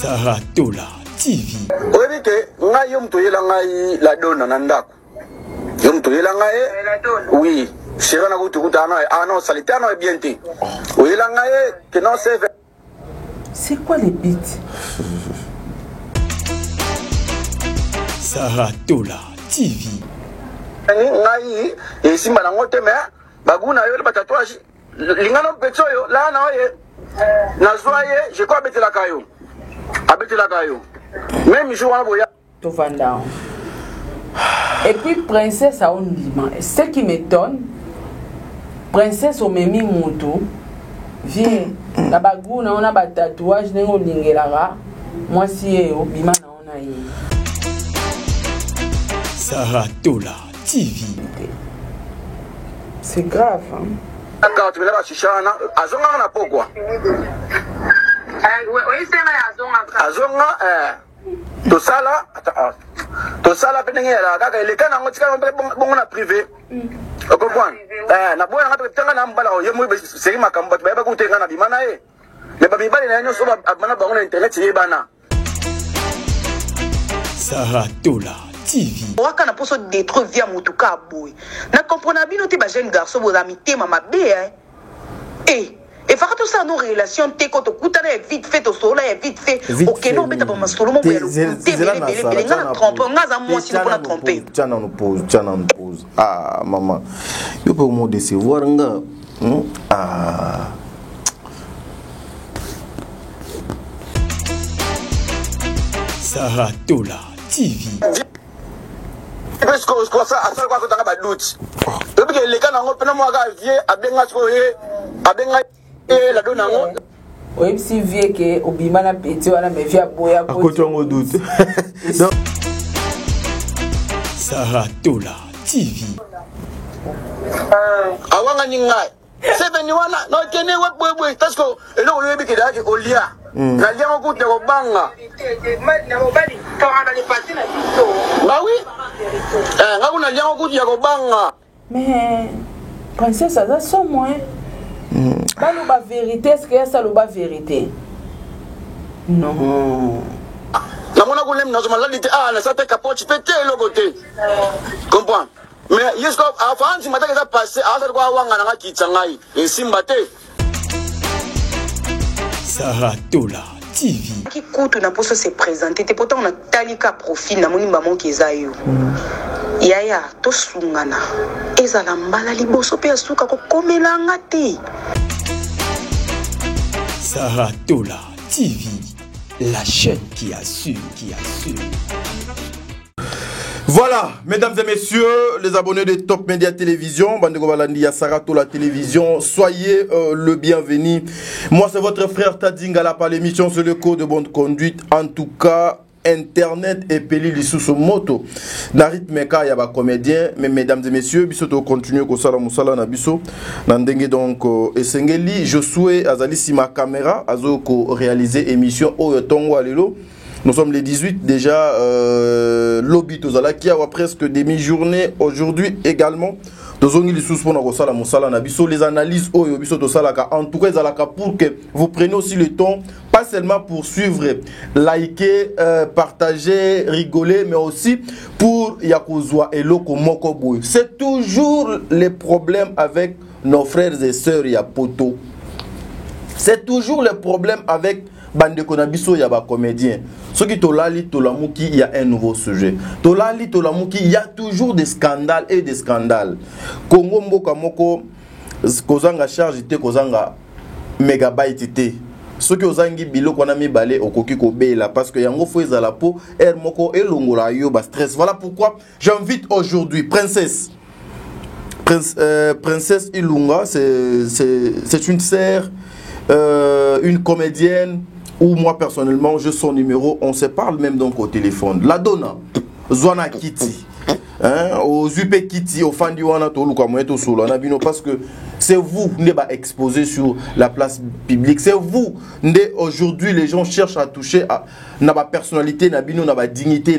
Saratola TV. Oyebi ke ngai yo mtu yela ngai la dona na ndako. Yo mtu yela ngai oui, c'est na kutukuta na non salitaire non bien té. Oyela ngai que non c'est quoi les bits? Saratola TV. Ngai et simba na ngote me baguna yo ba tatouage lingano petso yo la na oye na zoye je crois betela kayo. Abetela kayo. Même jour à boya. Tout va down. Et puis princesse a un lima. Ce qui m'étonne, princesse au memi moto vient la baguna on a ba tatouage nengo lingelara. Moi si au bima na on a yi. Saratola TV. C'est grave hein. Quand tu veux la chichana, azonga na pokwa. Oui, c'est vrai, azonga to sala pe ndenge la kaka le kana ngotika bongo na privé o comprendre na boya na tanga na mbala yo mo seri makambo ba ba kutenga na bimana e me ba bibali na nyo so ba bana bango na internet ye bana. Saratola TV. Waka na poso détruire via mutuka boy na comprendre bino te ba jeune garçon bo amité mama be hein et faire tout ça nos relations t'es quand tu as vite fait au soleil vite fait ok non mais t'as pas masolo mon boyalo t'es belle nga trompe nga za moi si pour la tromper tiens nous pose ah maman yo peut me décevoir nga ah Saratola TV. Parce que ça à ça quoi que t'as pas doute depuis que les gars n'ont pas moi vie abenga soye abenga la donna ngo oui si vie que obima na petit wana me via boya ko à quoi doute Saratola TV. awanga ningai seveni wana no kene we parce que eloko yebi ke daki olia na lia ko te ko banga bah oui nga kuna lia ko ya ko banga mais princesse ça sont moins bah nous ba vérité est-ce que ça le ba vérité non na mona ko lem na zoma lalite na sa te capote pété le côté comprends mais yesko avant tu m'as déjà passé à ça quoi wanga na kitsa ngai et simbate Saratola TV. qui coûte na poso se présenter te pourtant on a talika profil na moni maman kezayo yaya to sungana ezala mbala liboso pe asuka ko komelanga te Saratola TV, la chaîne qui assure. Voilà, mesdames et messieurs, les abonnés de Top Média Télévision, Bandeko Balandi à Saratola Télévision, soyez le bienvenu. Moi, c'est votre frère Tadingala par l'émission sur le code de bonne conduite. En tout cas, Internet et Peli Lisusu Moto. Narit Meka yaba comédien, mais mesdames et messieurs, bisoto continue ko sala musala na biso. Nandenge donc esengeli Josué azali si ma caméra azo ko réaliser émission Oyo Tongo Alelo. Nous sommes les 18 déjà lobby tozala qui a presque demi-journée aujourd'hui également. Les analyses en tout cas pour que vous preniez aussi le temps, pas seulement pour suivre, liker, partager, rigoler, mais aussi pour Yakozwa et Loko Mokoboy. C'est toujours les problèmes avec nos frères et sœurs Yapoto. C'est toujours le problème avec Bandeko Nabiso Yaba comédien. Ce qui tolali tolamuki, il y a un nouveau sujet. Tolali tolamuki, il y a toujours des scandales et des scandales. Congo Mboka Moko, Kozanga charge te Kozanga mégabyte te. Ce qui ozangi bilo qu'on a mis balé au koki kobe là parce que yango fo ezala po er moko elongola yo ba stress. Voilà pourquoi j'invite aujourd'hui princesse Ilunga, c'est une sœur, une comédienne. Ou moi personnellement, j'ai son numéro, on se parle même donc au téléphone. La donna, Zwana Kitty, aux UP Kitty, au Fandiwana Toluka Moeto Solo, parce que c'est vous qui n'êtes exposé sur la place publique. C'est vous, aujourd'hui, les gens cherchent à toucher à ma personnalité, na dignité,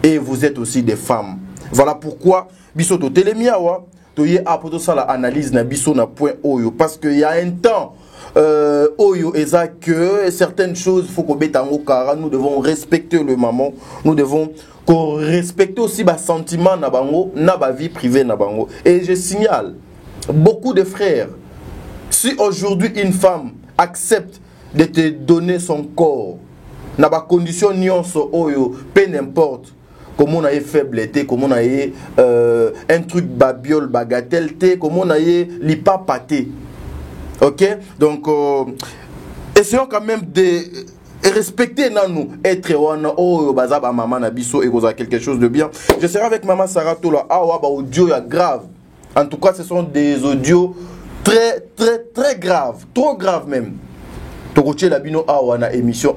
et vous êtes aussi des femmes. Voilà pourquoi, Bisoto Telemiawa, tu y a pour ça l'analyse na biso na point oyo, parce qu'il y a un temps. Oyo eza que certaines choses faut qu'on betango car nous devons respecter le maman, nous devons respecter aussi bas sentiments na bango, na ba vie privée na bango. Et je signale beaucoup de frères, si aujourd'hui une femme accepte de te donner son corps, na ba condition nyonso oyo, peu n'importe comment on a faiblesse, comment on a un truc babiole bagatelle, comment on a lipa pâté. Ok, donc essayons quand même de respecter nous, être oh bazaba maman nabiso et goza quelque chose de bien. Je serai avec maman Sarah Tola. Ah ouais, bah audio ya grave. En tout cas, ce sont des audios très graves, trop graves même. Tokoche la bino awa na émission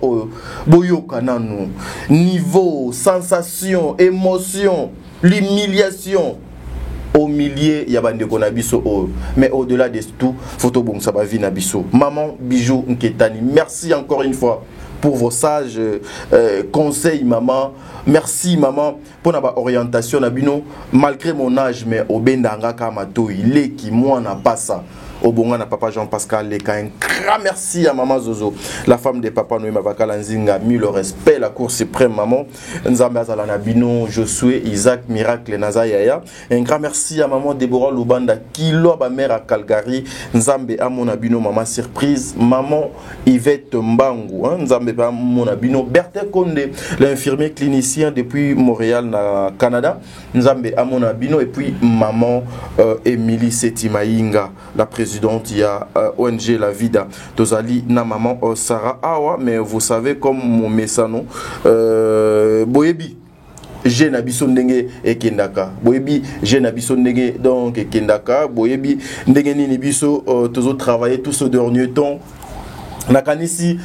boyoka nanu. Niveau, sensation, émotion, l'humiliation. Au milieu, il y a bande konabiso. Mais au-delà de tout, photo bon ça va vie nabiso. Maman Bijou Nketani, merci encore une fois pour vos sages conseils, maman. Merci, maman, pour notre orientation. Malgré mon âge, mais au Bendanga Kamato, il est qui moi n'a pas ça. Au Bongana papa Jean-Pascal Leka, un grand merci à maman Zozo, la femme de papa Noéma Bakalanzinga, mis le respect, la cour suprême maman, Nzambe Azalana Bino, Josué, Isaac, Miracle, Nazayaya. Un grand merci à maman Déborah Lubanda, Kilo, ma mère à Calgary, Nzambe Amona Bino, maman surprise, maman Yvette Mbangu, Nzambe Amona Bino, Berthe Condé, l'infirmier clinicien depuis Montréal, na Canada, Nzambe Amona Bino, et puis maman Émilie Setimainga, la présidente, il y a ONG La Vida, Tozali, na maman Sarah Awa, mais vous savez comme mon messano, Boyebi. J'ai nabiso ndenge ekendaka. Boyebi, j'ai nabiso ndenge donc ekendaka. Boyebi, ndenge ni biso tozo travailler tout ce dernier temps. Nakanisi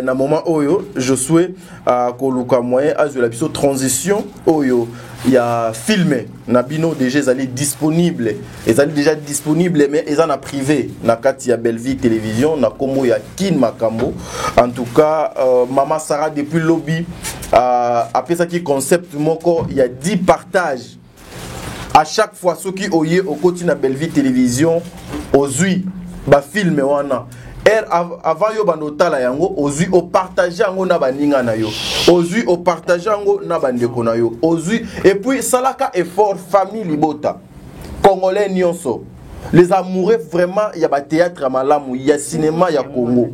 na moment oyo je souhaite à koluka moyen à la biso transition oyo il y a filmé nabino déjà ils disponible déjà disponible mais ils en a privé na kati ya Belleville télévision na komo ya Kin Makambo en tout cas maman Sarah depuis lobby après ça qui concept moko il y a 10 partages à chaque fois ceux qui oye au côté na Belleville télévision ozui ba filme wana avant yo banotala yango ozui o partager yango na baninga na yo ozui o partager yango na bandeko na yo ozui et puis salaka effort famille libota congolais nyonso les amoureux vraiment il y a ba théâtre malamu il y a cinéma il y a Congo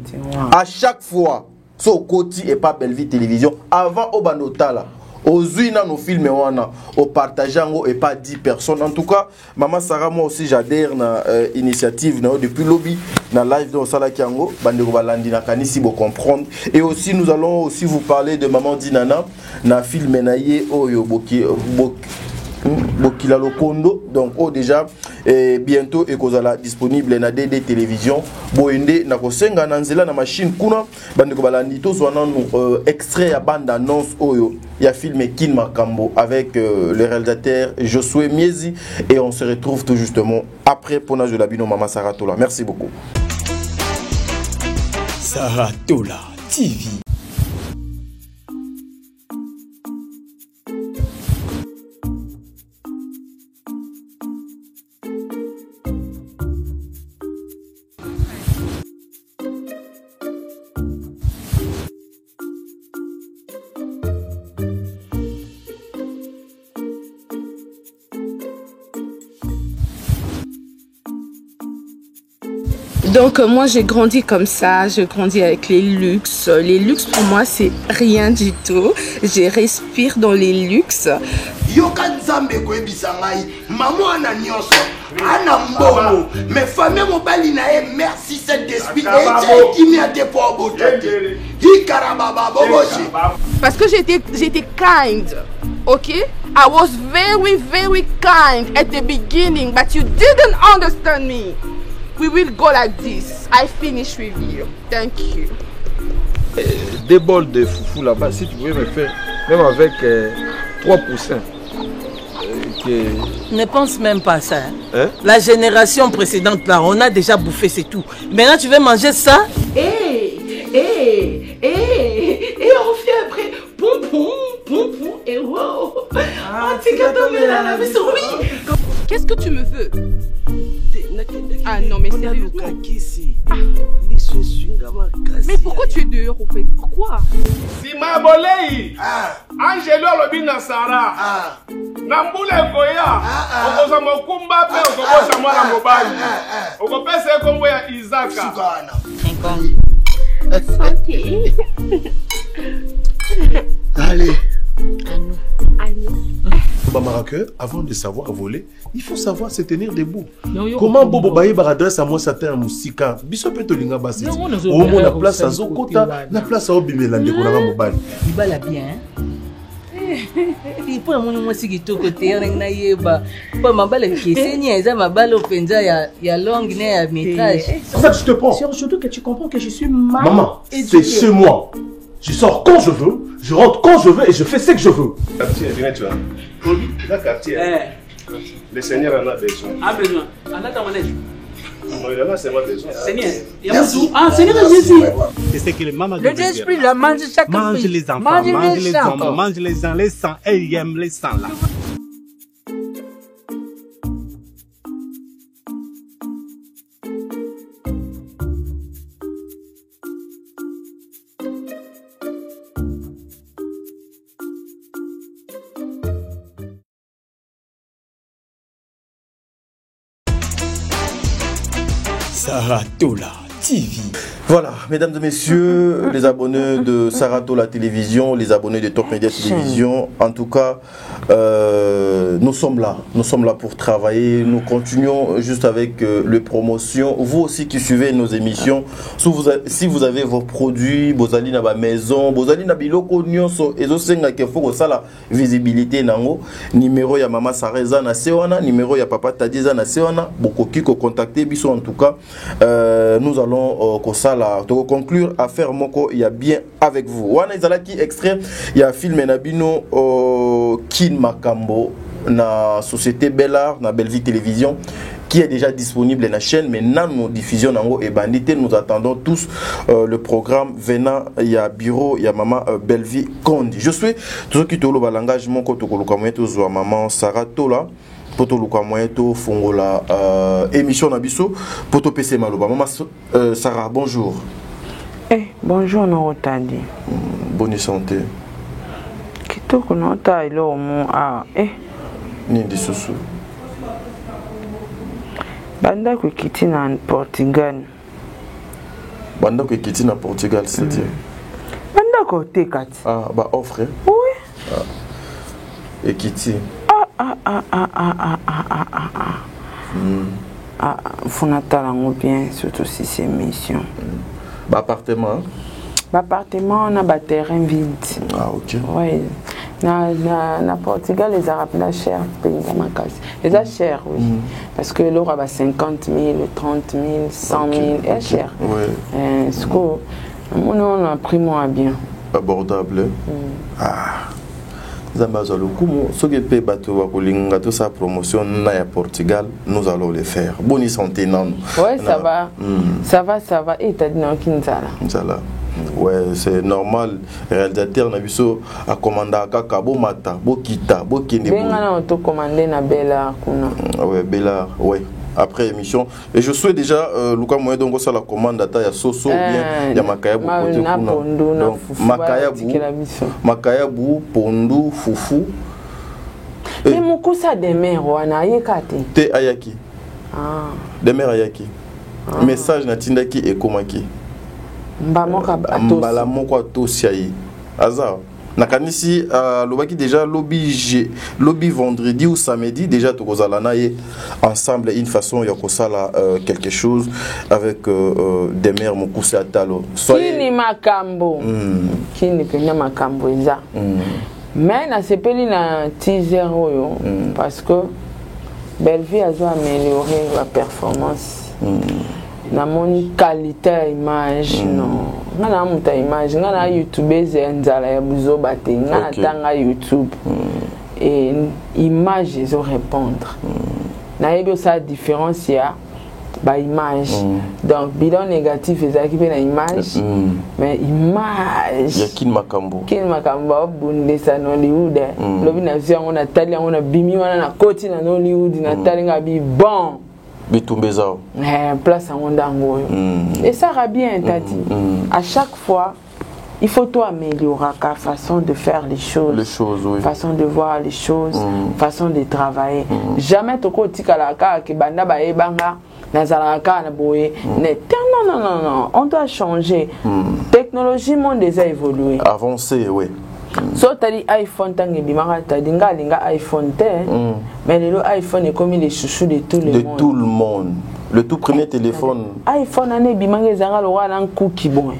à chaque fois so koti et pas Belleville télévision avant o banotala ozui na nos films wana au partageant et pas 10 personnes. En tout cas, maman Sarah moi aussi j'adhère na initiative na depuis lobby na live dans sala kiango bandeko balandi na kanisi bo comprendre et aussi nous allons aussi vous parler de maman Dinana na film naie oyo Bokila Lokondo donc déjà bientôt et kozala disponible na DD télévision boende na kosenga na nzela na machine kuna bandeko balandi to zwana extrait ya bande annonce oyo ya film Kin Makambo avec le réalisateur Josué Miezi et on se retrouve tout justement après pour de la bino maman Sarah Tola. Merci beaucoup. Sarah Tola TV. Donc moi j'ai grandi comme ça, j'ai grandi avec les luxes. Les luxes pour moi c'est rien du tout. Je respire dans les luxes. Yoka nzambe koyebisa ngai maman ana nyonso ana mbongo mais famille mobali na e merci cet esprit et qui m'a été pour botote hikarababa boboshi parce que j'étais kind. Okay, I was very kind at the beginning but you didn't understand me. We will go like this. I finish with you. Thank you. Des bols de foufou là-bas, si tu pouvais me faire, même avec 3%. Ne pense même pas à ça. Hein? La génération précédente là, on a déjà bouffé, c'est tout. Maintenant tu veux manger ça? On fait après poum, et wow. Qu'est-ce que tu me veux? Ah non mais sérieusement. Mais pourquoi tu es dehors au fait? Pourquoi? Si ma bolei, Angelo Lobina Sara, Nambule Goya, Okosa Mokumba, Okosa Mwana Mobali, Okopese Kongo ya Isaka. Santé. Allez. Bamaraque, avant de savoir voler, il faut savoir se tenir debout. Comment Bobo Baye adresse à moi certains musika? Biso peut te linga basi. Au moins la place à Zokota, la place à Obimelande qu'on a mobile. Il va la bien. Il faut moi si qui tout côté on na yeba. Pas ma balle qui saigne, ça ma balle au penza ya longue né à métrage. En fait, je te prends. Surtout que tu comprends que je suis mal. Maman, c'est chez moi. Je sors quand je veux, je rentre quand je veux et je fais ce que je veux. Quartier, viens tu vois. La quartier. Le Seigneur en a besoin. A besoin. En a ta monnaie. Non, il en a seulement besoin. Seigneur. Ah, Seigneur Jésus. C'est ce que les mamans Le Dieu-Esprit la mange chaque mange les enfants, mange les hommes, mange les gens, les sangs, et ils aiment les sangs là. Saratola TV. Voilà, mesdames et messieurs, les abonnés de Saratola Télévision, les abonnés de Top Media Télévision, en tout cas, nous sommes là pour travailler, nous continuons juste avec les promotions. Vous aussi qui suivez nos émissions, si vous avez vos produits, vos alliés dans la maison, vos alliés dans biloko nyonso, et aussi qu'il faut que ça la visibilité nango, numéro ya Mama Sareza na sewana, numéro ya Papa Tadiza na sewana, beaucoup qui contacter biso en tout cas, nous allons conclure affaire moko il y a bien avec vous. Wana izalaki extrait il y a film nabino Kin Makambo na société Bellar na Belleville Télévision qui est déjà disponible dans la chaîne, mais dans nos diffusions et bandité, nous attendons tous le programme venant, il y a bureau, il y a maman Belleville Kondi. Je suis tout ce qui est le langage mon côté ko maman Saratola poto luka moyeto fongola émission nabiso poto PC maloba. Maman Sarah, bonjour. Bonjour Norotadi. Bonne santé. Kitoko nota ilo mo ni disusu. Banda ko kiti na Portugal. Banda ko kiti na Portugal, c'est-à-dire. Banda ko tekati. Ah bah offre. Oui. Et kiti. Fonatala bien, surtout si c'est mission. Appartement. Appartement, on a un terrain vide. Ah ok. Oui. Na Portugal, les Arabes, la cher pays dans ma case. Les a cher, oui. Parce que l'euro a 50 000, 30 000, 100 000, est cher. Oui. Ce qu'on a pris moins bien. Abordable. Ah. Sa promotion na Portugal, nous allons le faire. Bonne santé, non? Ouais, ça va. Ça va. Et t'as dit non, Kinzala. Ouais, c'est normal. Réalisateur n'a vu ça à commander à Kaka, bo mata, bo kita, bo kende. Benga auto commandé na Bellar kuna. Ouais, Bellar, ouais. Après émission et je souhaite déjà Luka moyen donc ça la commande data ya soso bien ya makayabu côté kuna makayabu pondu fufu mais moko ça demeure wana yekate te ayaki demeure ayaki message na tindaki et komaki mbala moko atosiayi azar nakanisi lobaki déjà lobby vendredi ou samedi déjà tokozalana ensemble une façon ya kosala quelque chose avec des mères mokuse atalo kini makambo kini pena makambo eza mais na sepeli na teaser oyo parce que Belleville a amélioré la performance na moni qualité image non ngana muta image ngana YouTube nzala ya buzoba te ngana tanga YouTube et image ils ont répondre na yebo ça différence ya ba image donc bilan négatif ezaki pe na image mais image ya kin makambo bundesa no Hollywood lobi na via on a tali on a bimi wana na koti na Hollywood na tali nga bi bon Bitumbezao. Place à Mondango. Et ça va bien, t'as dit. À chaque fois, il faut tout améliorer la façon de faire les choses. Les choses, oui. Façon de voir les choses, façon de travailler. Jamais toko tikalaka ke banda ba ebanga nazalaka na boye. Non, on doit changer. Technologie monde déjà évolué. Avancer, oui. So t'as dit iPhone tangi bimanga t'as dit linga iPhone te. Mais le iPhone est comme les chouchous de tout le monde. De tout le monde. Le tout premier téléphone. iPhone ane bimanga zanga lo wala nkuki bon.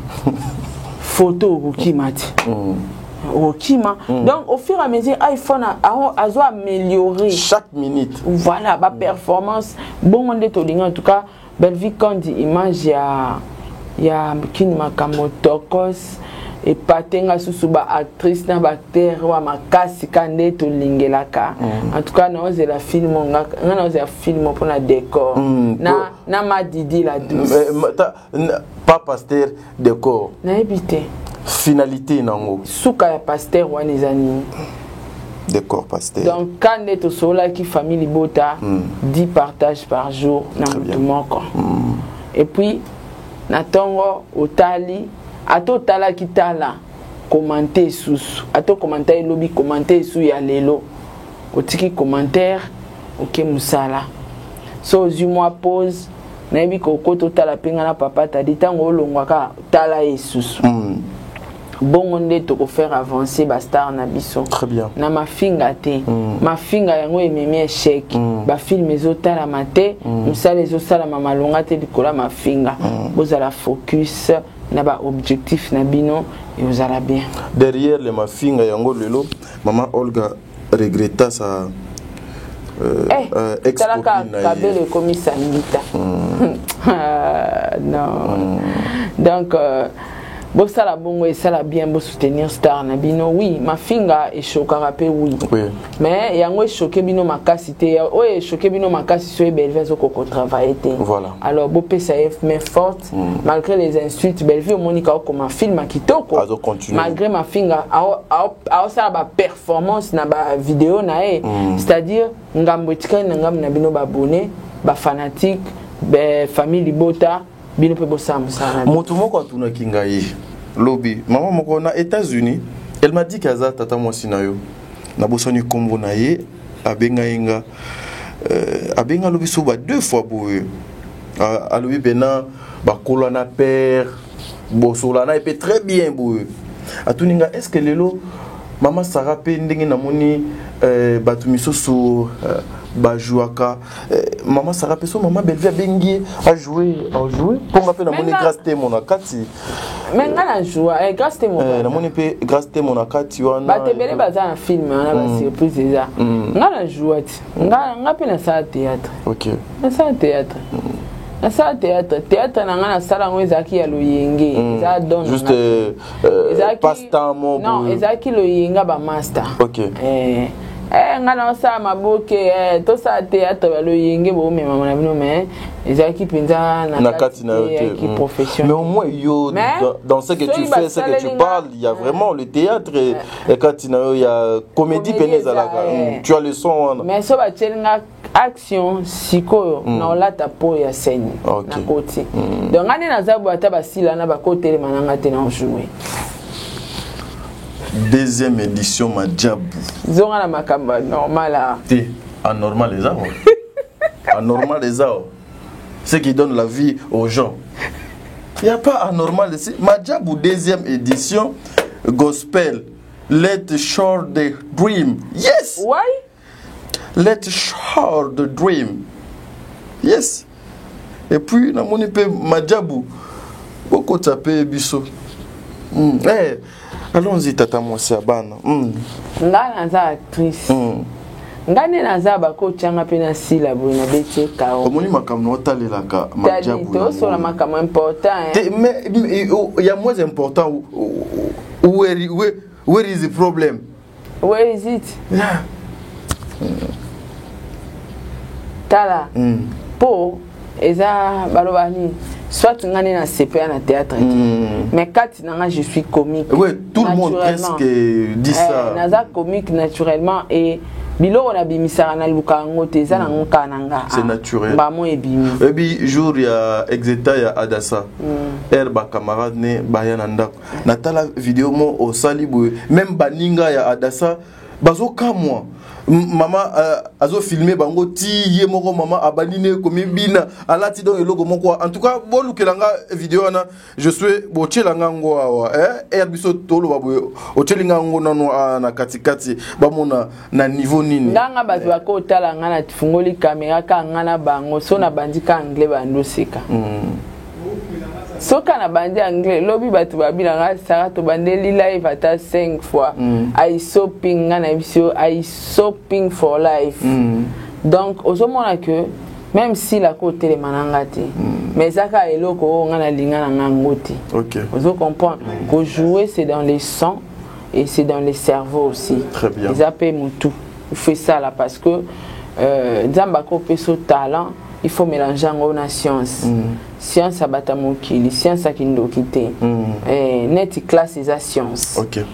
Photo okimati. Okima. Donc au fur et à mesure iPhone a amélioré chaque minute. Voilà, ba performance bon on est en tout cas belle vie quand dit image ya kini makamotokos et patenga susuba actrice na bacteur wa makasi kande to lingelaka. En tout cas non c'est la film on a film pour la décor. Na ma didi la douce. Pas pasteur décor. Na habité. Finalité nango. Souka ya pasteur wa nizani. Décor pasteur. Donc quand est au sola qui famille bota 10 partages par jour na mutumoko. Et puis na tongo otali ato tala kitala commenter sous ato commenter lobby commenter sous ya lelo otiki commentaire OK musala so moi pause na bi ko koto tala pinga na papa ta dit tango olongwaka tala esusu bon on est to faire avancer ba star na biso. Très bien. Na ma finga te ma finga yango ememi échec ba film ezotala mate musala ezosala mama longa te dikola ma finga bozala focus na ba objectif na bino et vous allez bien. Derrière les mafinga yango lelo maman Olga regretta sa ex-copine kabele komisa ngita. Non. Donc bosala bongo et ça bien beau soutenir star na bino oui ma finga est choquée rapé oui mais yango choqué bino makasi te o est choqué bino makasi so e belle vezo ko travailler te voilà alors beau PCF mais forte malgré les insultes belle vie monika ko ma film kitoko malgré ma finga a ça ba performance na ba vidéo na c'est-à-dire ngambo tika na ngam na bino ba abonné ba fanatique ba famille libota bino pe bosam sana moto moko atuna kingai lobby maman moko na États-Unis elle m'a dit kaza tata mwasi na yo na bosoni kombo na ye abenga lobby so ba deux fois boye alobi bena ba kolana père bosolana et très bien boye atuninga est-ce que lelo maman Sarah pe ndenge na moni batumiso so Bajuaka maman Sarah Peso maman Belvia Bengi a joué pour m'appeler na moni grâce te mon akati mais ngana jouer grâce te mon na moni pe grâce te mon akati wana ba te bele baza na film na ba surprise déjà ngana jouer ngana pe na sa théâtre OK na sa théâtre na sa théâtre na ngana sala ngo ezaki ya loyenge za don juste passe-temps mo non ezaki loyenga ba master OK ngana sa maboke to sa théâtre ba loyenge bo mema na bino mais ezaki penza na kati na qui professionnel mais au moins yo dans ce que tu fais ce que tu parles il y a vraiment le théâtre et kati na yo il y a comédie peneza la tu as le son mais so ba tchelinga action sikoyo na olata po ya scène na koti donc ngane na zabu ata basila na ba côté mananga te na jouer deuxième édition Madjabou zonga na makamba normal té anormal les arbres anormal les arbres ce qui donne la vie aux gens il y a pas anormal ici Madjabou deuxième édition gospel let shore the dream yes why let shore the dream yes et puis na moni pe Madjabou beaucoup tapé biso allons-y tata mwasi abana ngana za actrice ngane naza bako changa pe na sila boy na bete ka omoni makamno otalelaka Madjabou to so la makamo important mais il y a moins important where is the problem where is it tala po eza balobani soit ngane na CPA na théâtre mais quand je suis comique oui tout le monde presque dit ça naza comique naturellement et biloko na bimisaka na luka ngo te za na ngoka nanga c'est naturel ba mo ebimi et puis jour ya exeta ya Adassa ba camarade ne ba ya ndako natala vidéo mo au salibu même baninga ya Adassa bazo kamwa mama azo filmer bango ti ye moko mama abanine komi bina alati donc eloko moko en tout cas bolukelanga vidéo na je suis bochelanga ngo awa biso tolo babo ochelinga ngo nano na katikati bamona na niveau nini ndanga bato bakotala ngana tifungoli kamera ka ngana bango so na bandika anglais bando sika soka na bandi anglais lobi bato babila nga sara to bandeli live ata 5 fois I shopping ngana biso I shopping for life donc ozomona que même si la côté les manangati mais ça ka eloko ngana linga na ngoti OK vous comprenez que jouer c'est dans les sons et c'est dans les cerveaux aussi très bien ils appellent tout on fait ça là parce que nzamba ko peso talent il faut mélanger en la science. Science à Batamokili, science à Kindokite. Net classe et la science. OK.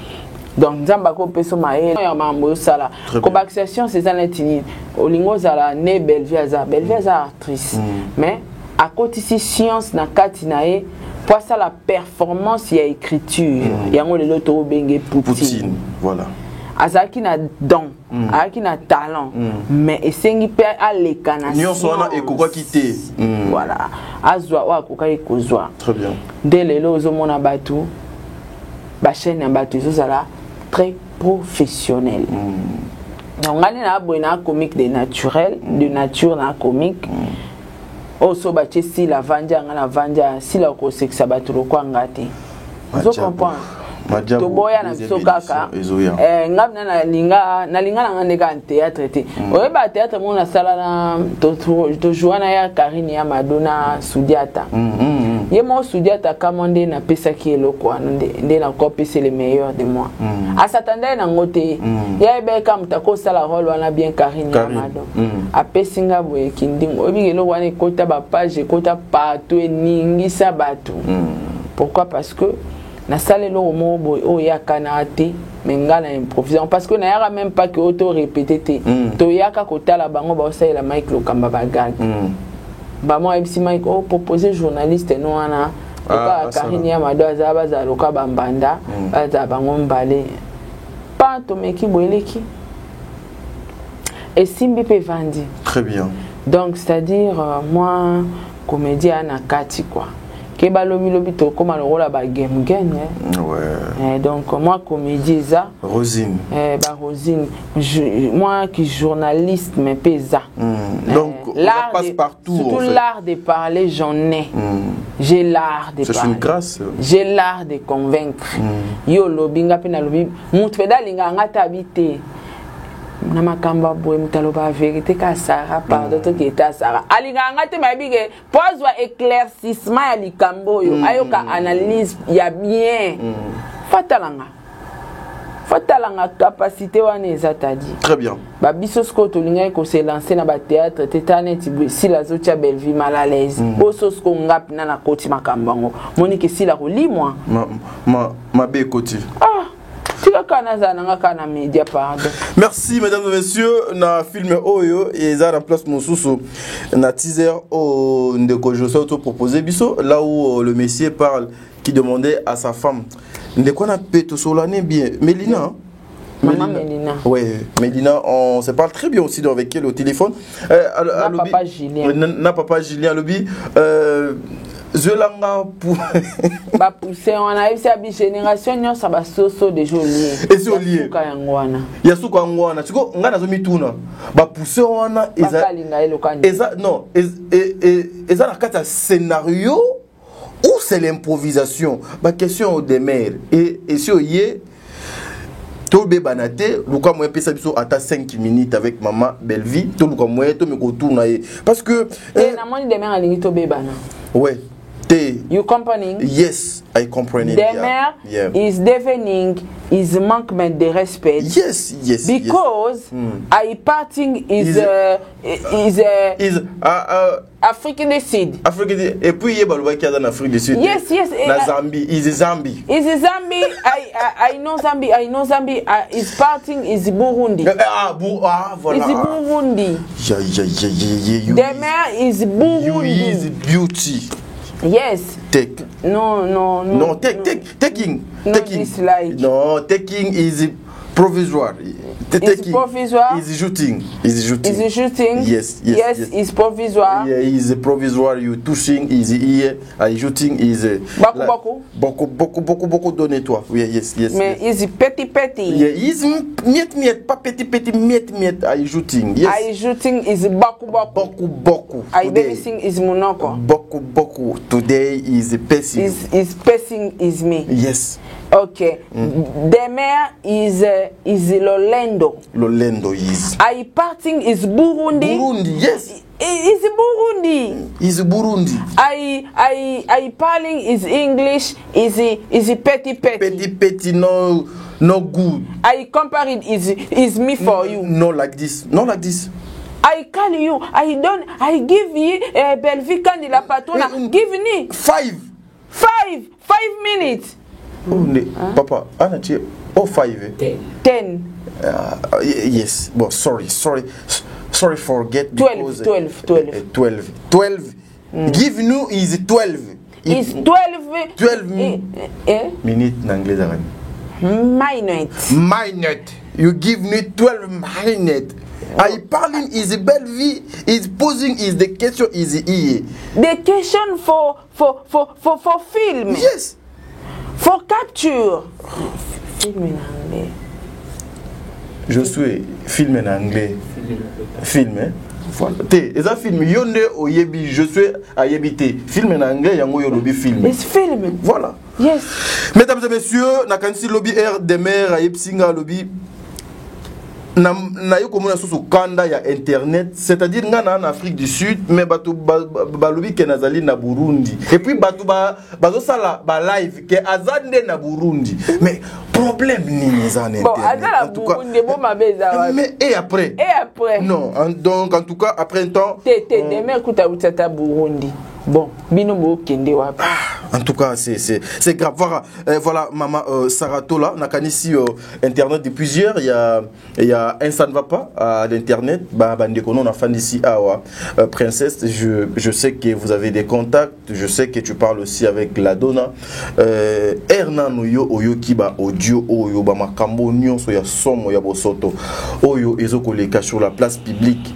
Donc, Zambako Peso Maé, Mambo Sala. Cobaxation, c'est ça netini. Olingo Zala, né Belviaza. Belviaza actrice. Mais, à côté ici, science na Katinae, pour ça la performance, il y a écriture. Il y a un autre Bengue Poutine. Voilà. Azaki na don, azaki na talent, mais esengi pe aleka na nyonso wana ekoka kité. Voilà. Azwa wa koka ekozwa. Très bien. Dès lelo ozomona batu ba chaîne na batu ezala très professionnel. Donc ngani na boina comique de naturel, de nature na comique. Oso ba si la vanja ngana vanja si la ko sexa batu lo kwangate. Vous comprenez? Toboya na biso kaka ngabna na linga na ndeka théâtre te oyeba théâtre mo na sala na to joana ya Karine ya Madonna Sudiata ye mo Sudiata kamande na pesa ki eloko nde na ko pesa le meilleur de moi a s'attendait na ngote ya be kam ta ko sala rôle wana bien Karine ya Madonna a pesinga boye kinding obi eloko wana kota ba page kota partout eningisa batu pourquoi parce que na salle lo mo boy o ya kanate mengana improvisation parce que na yaka même pas que auto répéter to yaka kotala bango ba osala la mic lo kamba bagag ba mo MC Mike o proposer journaliste no wana ka Karine ya Madoza baza loka bambanda baza bango mbale pas to meki boeleki et simbi pe vandi très bien donc c'est-à-dire moi comédien na kati quoi que balobi lobi to comme le rôle ba game ouais donc moi comédie ça Rosine ba Rosine moi qui journaliste mais pesa donc l'art passe partout surtout l'art de parler j'en ai j'ai l'art de parler c'est une grâce j'ai l'art de convaincre yo lobi nga pe na lobi mutu feda linga ngata habiter na makamba boye mutaloba vérité ka Sarah pardon to ki eta Sarah alinga ngate mabige pozwa éclaircissement ya likambo yo ayoka analyse ya bien fatalanga capacité wana ezatadi très bien ba biso sko to linga ko se lancer na ba théâtre tetane ti si la zotia belle vie mal à l'aise boso sko ngap na koti makambango monique si la ko limwa ma be koti merci mesdames et messieurs na film oyo et ça remplace mon sous na teaser au ndeko José auto proposé biso là où le messier parle qui demandait à sa femme ndeko na peto solane bien Mélina Maman Mélina. Ouais, Mélina, on se parle très bien aussi avec elle au téléphone. Papa Julien. Papa Julien Lobi. Zelanga pour ba pousser on a eu sa génération nyo ça ba soso de joli et c'est lié ya suka ngwana tiko ngana zo mituna ba pousser wana eza non eza na kata scénario ou c'est l'improvisation ba question de mère et si oyé to be banate luka moye pesa biso ata 5 minutes avec maman Bellevie to luka moye to me ko tourna parce que na moni de mère alingi to be bana ouais You comprending? Yes, I comprend it. Demer is deafening is manquement de respect. Yes. Because I parting is African descent. Et puis il y a balwa qui est en Afrique du Sud. Yes. Na Zambie, is Zambie. I know Zambie. Is parting is Burundi. Voilà. Is Burundi. Demer is Burundi. You is beauty. Yes. Take. No. Taking. Dislike. No, taking is provisoire. Is provisoire. Is shooting. Is shooting. Yes. Is provisoire. Yeah, is provisoire. You touching is here. Shooting is beaucoup donné toi. Yes. Mais is petit. Yeah, is miet pas petit miet. Shooting. Yes. Shooting is beaucoup. Everything is monoko. Beaucoup. Today is passing. Is passing is me. Yes. Okay. Demer is Lolendo. Lolendo is. I parting is Burundi. Burundi, yes. Is Burundi. Is Burundi. I parling is English. Is petit. Petit, no good. I compare it is me for you. No like this. I call you. I give you Belvican de la Patrona. Give me 5 minutes. Papa, Anachi, 5. 10. Yes. Well, sorry. Forget. 12. 12. Give you is 12. Is 12 minutes in anglais. Minute. You give me 12 minutes. I parling is belle vie. Is posing is the question is here. The question for film. Yes. For capture. Film en anglais. Je suis film en anglais. Film, hein? Voilà. Et ça film yonde oyebi je suis ayebité. Film en anglais yango yolobi film. It's film. Voilà. Yes. Mesdames et messieurs, nakanisi lobby air de mer ayepsinga lobby na yo komona soso kanda ya internet, c'est-à-dire nga na Afrique du Sud mais bato balobi ke nazali na Burundi et puis bato bazo sala ba live ke azande na Burundi mais problème ni za na internet en tout cas mais et après non donc en tout cas après un temps demain kuta utata Burundi bon bino bo kende wapi. En tout cas, c'est grave. Voilà, maman Saratola, nakanisi internet de plusieurs. Il y a un ça ne va pas à l'internet. Bandekono na fan ici princesse. Je sais que vous avez des contacts. Je sais que tu parles aussi avec la donna. Hernan oyo kiba audio oyo ba makambo nyonso ya somo ya bosoto oyo ezokoleka sur la place publique.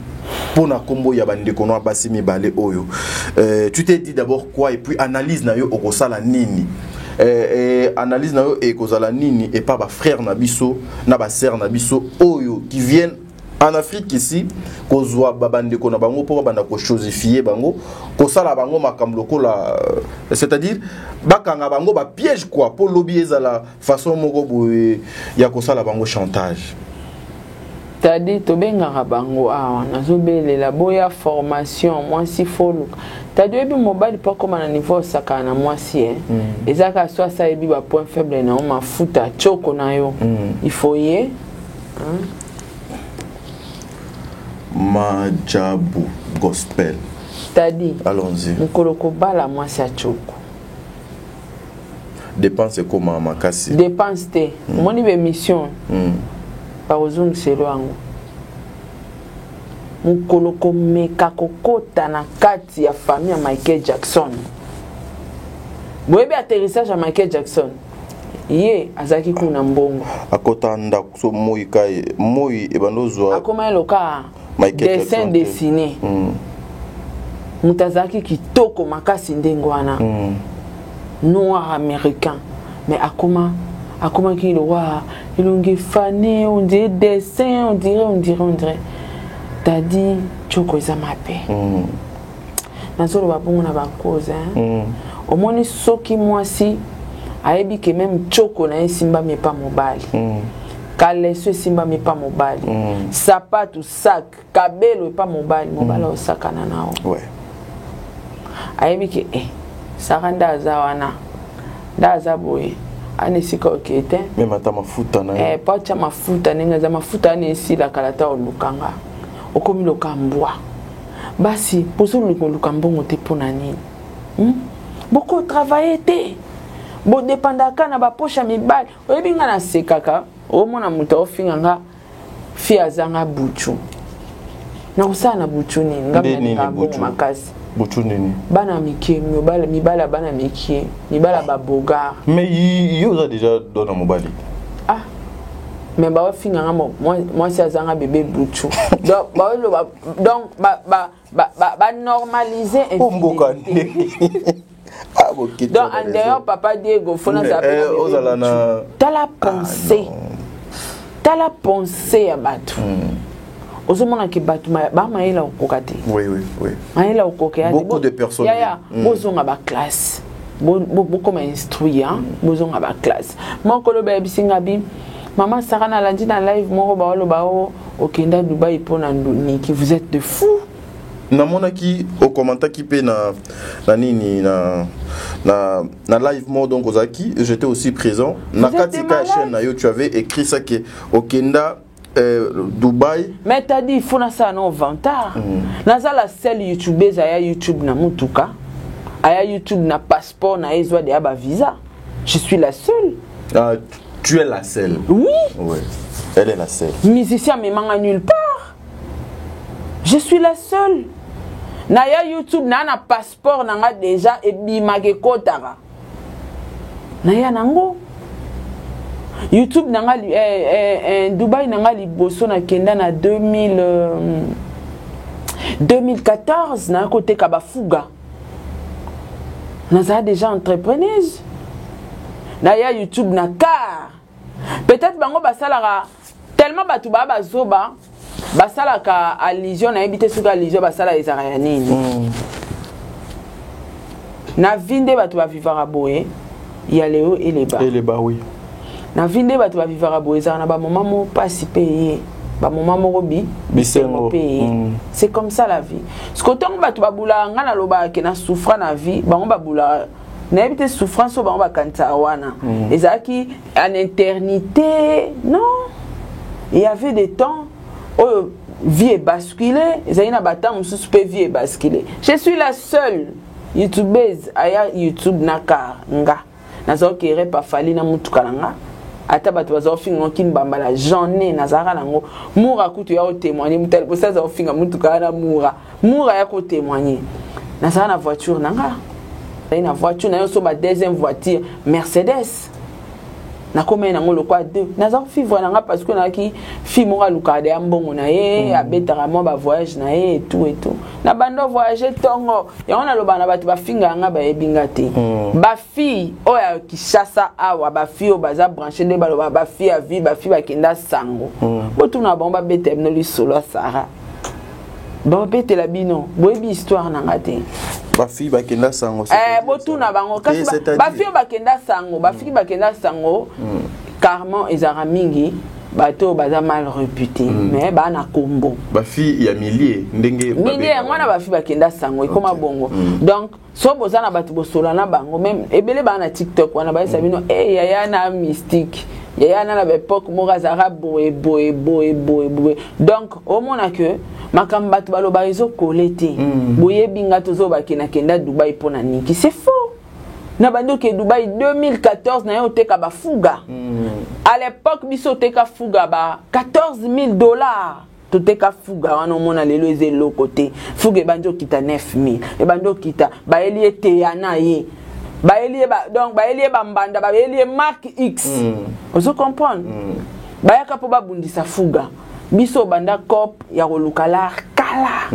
Pour na combo ya bandeko no abasi mibale oyo tu t'es dit d'abord quoi et puis analyse na yo okosala nini analyse na yo ekozala nini et pas ba frère na biso na ba sœur na biso oyo qui viennent en Afrique ici kozwa babandeko na bango pour banda ko chosifier bango kosala bango makambo kola c'est-à-dire bakanga bango ba piège quoi pour lobby ezala façon moko boye ya kosala bango chantage. Tadi tobengaka bango awa nazobelela boya formation mwasi foluka tadi ebi mobile pas comme na niveau saka na mwasi ezaka soit ça ebi ba point faible na mafuta choko na yo il faut y Majabu gospel tadi allons-y mukoloko bala mwasi a choko dépense comment makasi dépense te moni be mission par uzungu selo yango mukoloko meka kokota na kati ya famille ya Michael Jackson boyebi atterrissage ya Michael Jackson ye azaki kuna mbongo akota ndako so moi kai moi ebandozwa akoma eloka dessin dessiné mutazaki kitoko makasi ndengo wana noir américain mais akoma qui le roi il ongi fané on dirait dessin on dirait t'as dit choko za mape nazolo ba bongo na ba cause au moins soki mwasi ayebi que même choko na simba mais pas mobile kale so simba mais pas mobile sapato sac kabelo pas mobile au sakana nao ouais ayebi que Saranda azawana. Da azaboye. Anesika okete. Mais mata mafuta na. Pacha mafuta ninga za mafuta anesi la kalata olukanga. Okomi lokambwa. Basi poso lukambongo te pona nini. Beaucoup travailler te. Bo dépendaka na ba poche mibali. Oyebinga na sekaka. O mona muto ofinga nga fi azanga buchu. Na usana buchu nini ngamya buchu makasi. Buchu nini? Bana mikie mibala bana mikie mibala baboga. Mais il a déjà donné mobali. Ah. Mais ba ofinga nga moi si azanga bébé buchu. Donc ba normaliser infinité. Ah, bon, donc d'ailleurs papa Diego fona ça t'as la pensée à battre ozomona ki batu ba maela okokate oui maela okokate beaucoup de personnes bozonga ba classe beaucoup instruire bozonga ba classe moko lo ba bisinga bi maman Sarah na landi na live moko ba lo ba okenda Dubaï pona nduni ki vous êtes de fou. Namona qui au commentaire qui peut na nini na live mode donc ozaki j'étais aussi présent na katika chaîne na yo tu avais écrit ça que okenda Dubaï mais t'as dit il faut na ça non vantard naza la seule youtubeuse aya YouTube na mutuka aya YouTube na passeport na ezwa de aba visa je suis la seule. Ah, tu es la seule. Oui elle est la seule. Musicien mais manga nulle part je suis la seule. Na ya YouTube na passeport nanga déjà et bimage kotara. Na ya nango. YouTube nanga Dubaï nanga liboso na kenda na 2014 na côté Kabafuga. Na za déjà entrepreneuse. Na ya YouTube na car. Peut-être bango basalara tellement batu ba bazoba basala ka allusion na ebité suka allusion basala ezara nini na vinde batu ba vivara boye ya leo et les bas oui na vinde batu ba vivara boye za na ba moment mo pasi payer ba moment mo robi bisengo c'est comme ça la vie ce que tant batu ba bula nga na loba ke na souffra na vie ba ba bula na ebité souffrance ba ba kanta wana ezaki en éternité non il y avait des temps oh, vie est basculée, vie est basculée. Je suis la seule youtubeuse aya YouTube naka nga. Nazo kere pa fali na mutuka nga. Ata batu bazo finga kin bambala journée nazara nango. Moura kutu ya témoigner mutel pour ça zo finga mutuka na moura. Moura ya ko témoigner. Nazara na voiture nanga. Na voiture na yo so ba deuxième voiture Mercedes. Na combien na ngolo kwa 2 naza vivre na nga parce que na ki fi mo luka de ambongo na ye abetara mo ba voyage na ye et tout na bando voyager tongo ya ona loba na batu ba finga nga ba ebinga te ba fi oya Kishasa awa ba fi o baza brancher de ba fi a vie ba fi ba kenda sango botu na bomba bete no li solo Sarah ba bete la bino boyebi histoire na nga te ba fi ba kenda sango botu na bango kasi ba fi ba kenda sango carrément ezara mingi bato baza mal réputé mais ba na kombo ba fi ya milliers ndenge ngwana ba fi ba kenda sango ikoma bongo donc so bozana bato bosola na bango même ebele ba na TikTok wana ba sabino yaya na mystique yaya na l'époque morazara boy donc au mona que makamba to baloba izo kolete boye binga tozo bakena kenda Dubaï pona niki c'est faux na bando ke Dubaï 2014 na yo teka ba fuga à l'époque biso teka fuga ba $14,000 to teka fuga wana mona lelo ezelo côté fuga banjo kita 9,000 e bando kita ba elie te yana ye ba elie ba donc ba elie ba mbanda ba elie Mark X ozo comprendre ba yaka po ba bundisa fuga biso banda cop ya kolukala kala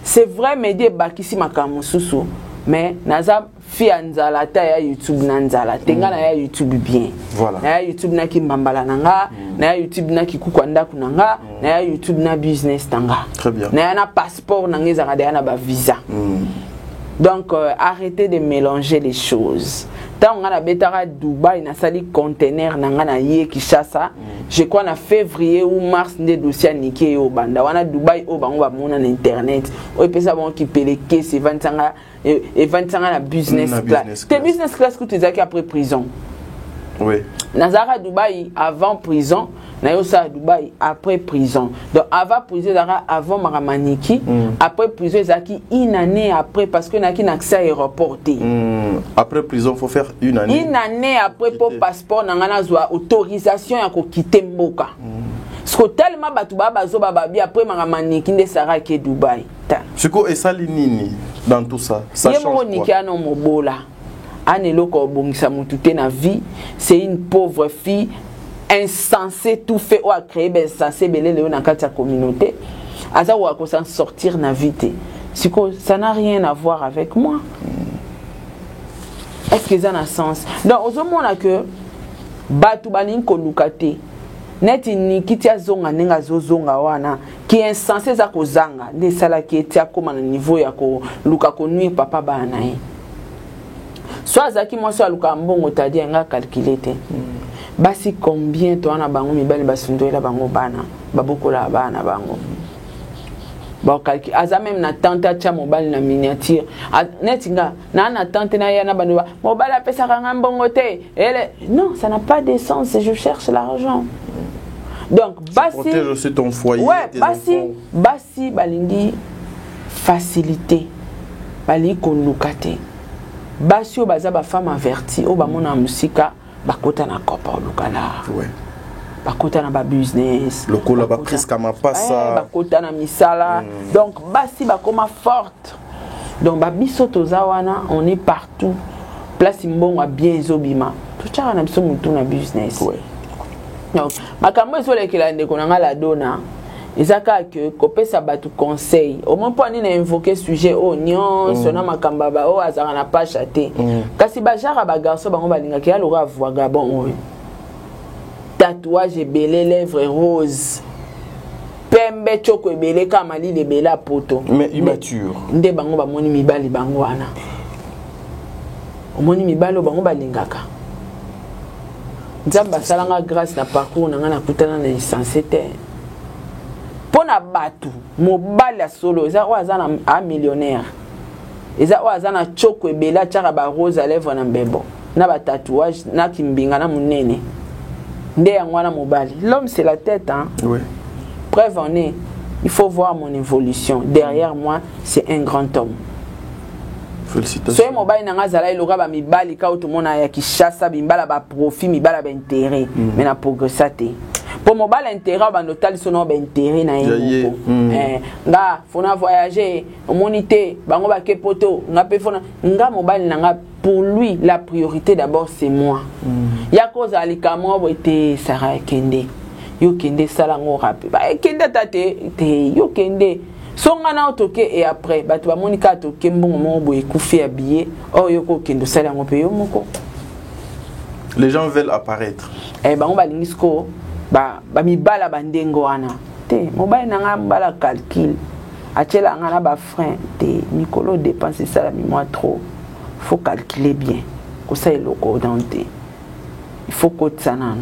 c'est vrai médier bakisi makambo susu mais naza fi anzala ta ya YouTube nanzala tenga na ya YouTube bien voilà na ya YouTube na kimbambala nanga na ya YouTube na kikukwanda kunanga na ya YouTube na business tanga très bien na ya na passeport nanga ezaka na ba visa donc arrêtez de mélanger les choses tant on a betara Dubaï na sali conteneur na ngana ye Kinshasa je crois na février ou mars des dossiers niqué au banda wana Dubaï au bango ba mona na internet o pesa bon qui peleke c'est 25 et 25 na business class te business class que tu as après prison oui Nazara Dubaï avant prison na yosa Dubaï après prison donc avant prison avant maramaniki après prison zaki une année après parce que naki accès aéroport après prison faut faire une année après pour passeport nangana zwa autorisation ya ko quitter mboka parce que tellement batu bazo babi après maramaniki nde sara ke Dubaï siko esali nini dans tout ça change quoi yemo mobola anelo ko bongisa mututé na vie c'est une pauvre fille insensé tout fait ou a créé ben insensé belé le dans la communauté aza ou a s'en sortir na vite ça n'a rien à voir avec moi est-ce que ça a un sens donc au moment là que batu banin ko lukate net ni kitia zonga nenga zozonga wana qui est insensé za ko zanga de sala qui était comme na niveau ya ko luka ko nuit papa bana soit zaki moi soit luka mbongo tadi nga calculer te basi combien toi na bango mibali basundoela bango bana babokola bana bango ba kalki aza même na tante cha mobile na miniature netinga na tante na yana bano mobile apesa kanga mbongo te elle non ça n'a pas de sens je cherche l'argent donc basi protège aussi ton foyer ouais basi balingi facilité bali ko lukate basi o baza ba femme avertie o ba mona musika bakota na kopa lukala ouais bakota na ba business lokola ba prise kama pasa bakota na misala donc basi bakoma forte donc ba biso tozawana on est partout place mbongo bien ezobima tout ça na biso mutu na business ouais donc makambo ezolekela ndeko na ngala dona ezaka que kopesa batu conseil au moins pour ni na invoquer sujet oignon sona makamba ba o azaka na pas chaté kasi ba jara ba garçon bango balinga ki alora voir gabon oyo tatouage belé lèvres rose pembe choko belé kamali le bela poto mais immature nde bango ba moni mibali bango wana omoni mibali bango balingaka nzamba salanga grâce na parcours na ngana kutana na insensé pona batu mobali ya solo eza oaza na a millionnaire eza oaza na choko ebela chaka ba rose à lèvres na mbebo na ba tatouage na kimbinga na munene nde yango na mobali l'homme c'est la tête hein oui preuve en est il faut voir mon évolution derrière moi c'est un grand homme félicitations so mobali na ngazala iloka ba mibali ka otomona ya Kinshasa bimbala ba profit mibala ba intérêt mais na progresser te pour mobile intérêt ba notal sono ba intérêt na yeko nga fona voyager monité bango ba kepoto nga pe fona nga mobile na nga pour lui la priorité d'abord c'est moi ya cause alikamo boite Sarah Kende yo kende sala ngo rapide ba kende tate te yo kende songa na otoke et après batu ba monika toke mbongo mo boye kufi habillé oh yo ko kendo sala ngo pe yo moko les gens veulent apparaître bango balingisko ba mibala bandengo wana te mobile na nga mbala calcul achela nga na ba frein te Nicolo dépenser ça la mémoire trop faut calculer bien ko ça eloko dante il faut que ça nan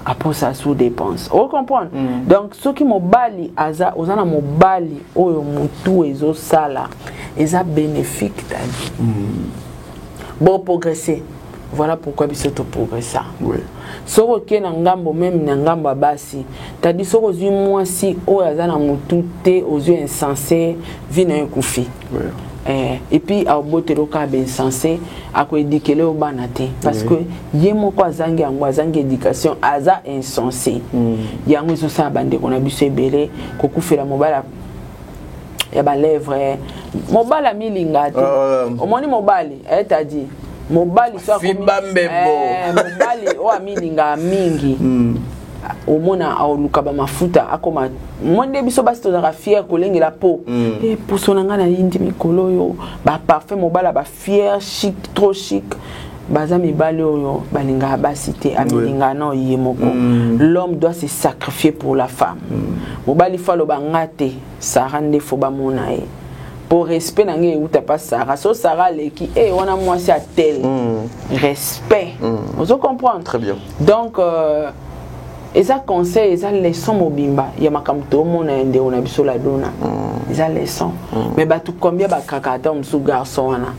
après ça sous dépense on comprend donc ce qui mobali aza ozana mobali oyo mutu ezo sala eza bénéfique ta bon progresser voilà pourquoi biso to progresser oui soko ke na ngambo même na ngambo basi tadi soko zui mwasi oyo aza na mutu te aux yeux insensés vina ekufi oui et puis a botelo ka ben insensé a ko éduquer au banate parce que yemo ko azangi yango azangi éducation aza insensé yango zo sa bande ko na biso ebele ko kufela mobala ya ba lèvres mobala milinga te omoni mobali tadi mobali so ko mobali o amininga mingi omona aoluka ba mafuta akoma monde biso basi tozaka fier kolengela po et pour sonanga na yindi mikolo yo ba parfait mobala ba fier chic trop chic baza mibali oyo balinga basi te amininga na yemoko l'homme doit se sacrifier pour la femme mobali falo ba ngate sarande fo ba mona e pour respect nange ou t'as pas Sarah so Sarah les qui on a moi c'est à tel respect vous comprenez très bien donc et ça conseil et ça leçon mobimba ya makamto mona ende on a biso la dona ça leçon mais ba tout combien ba kakata msou garçon wana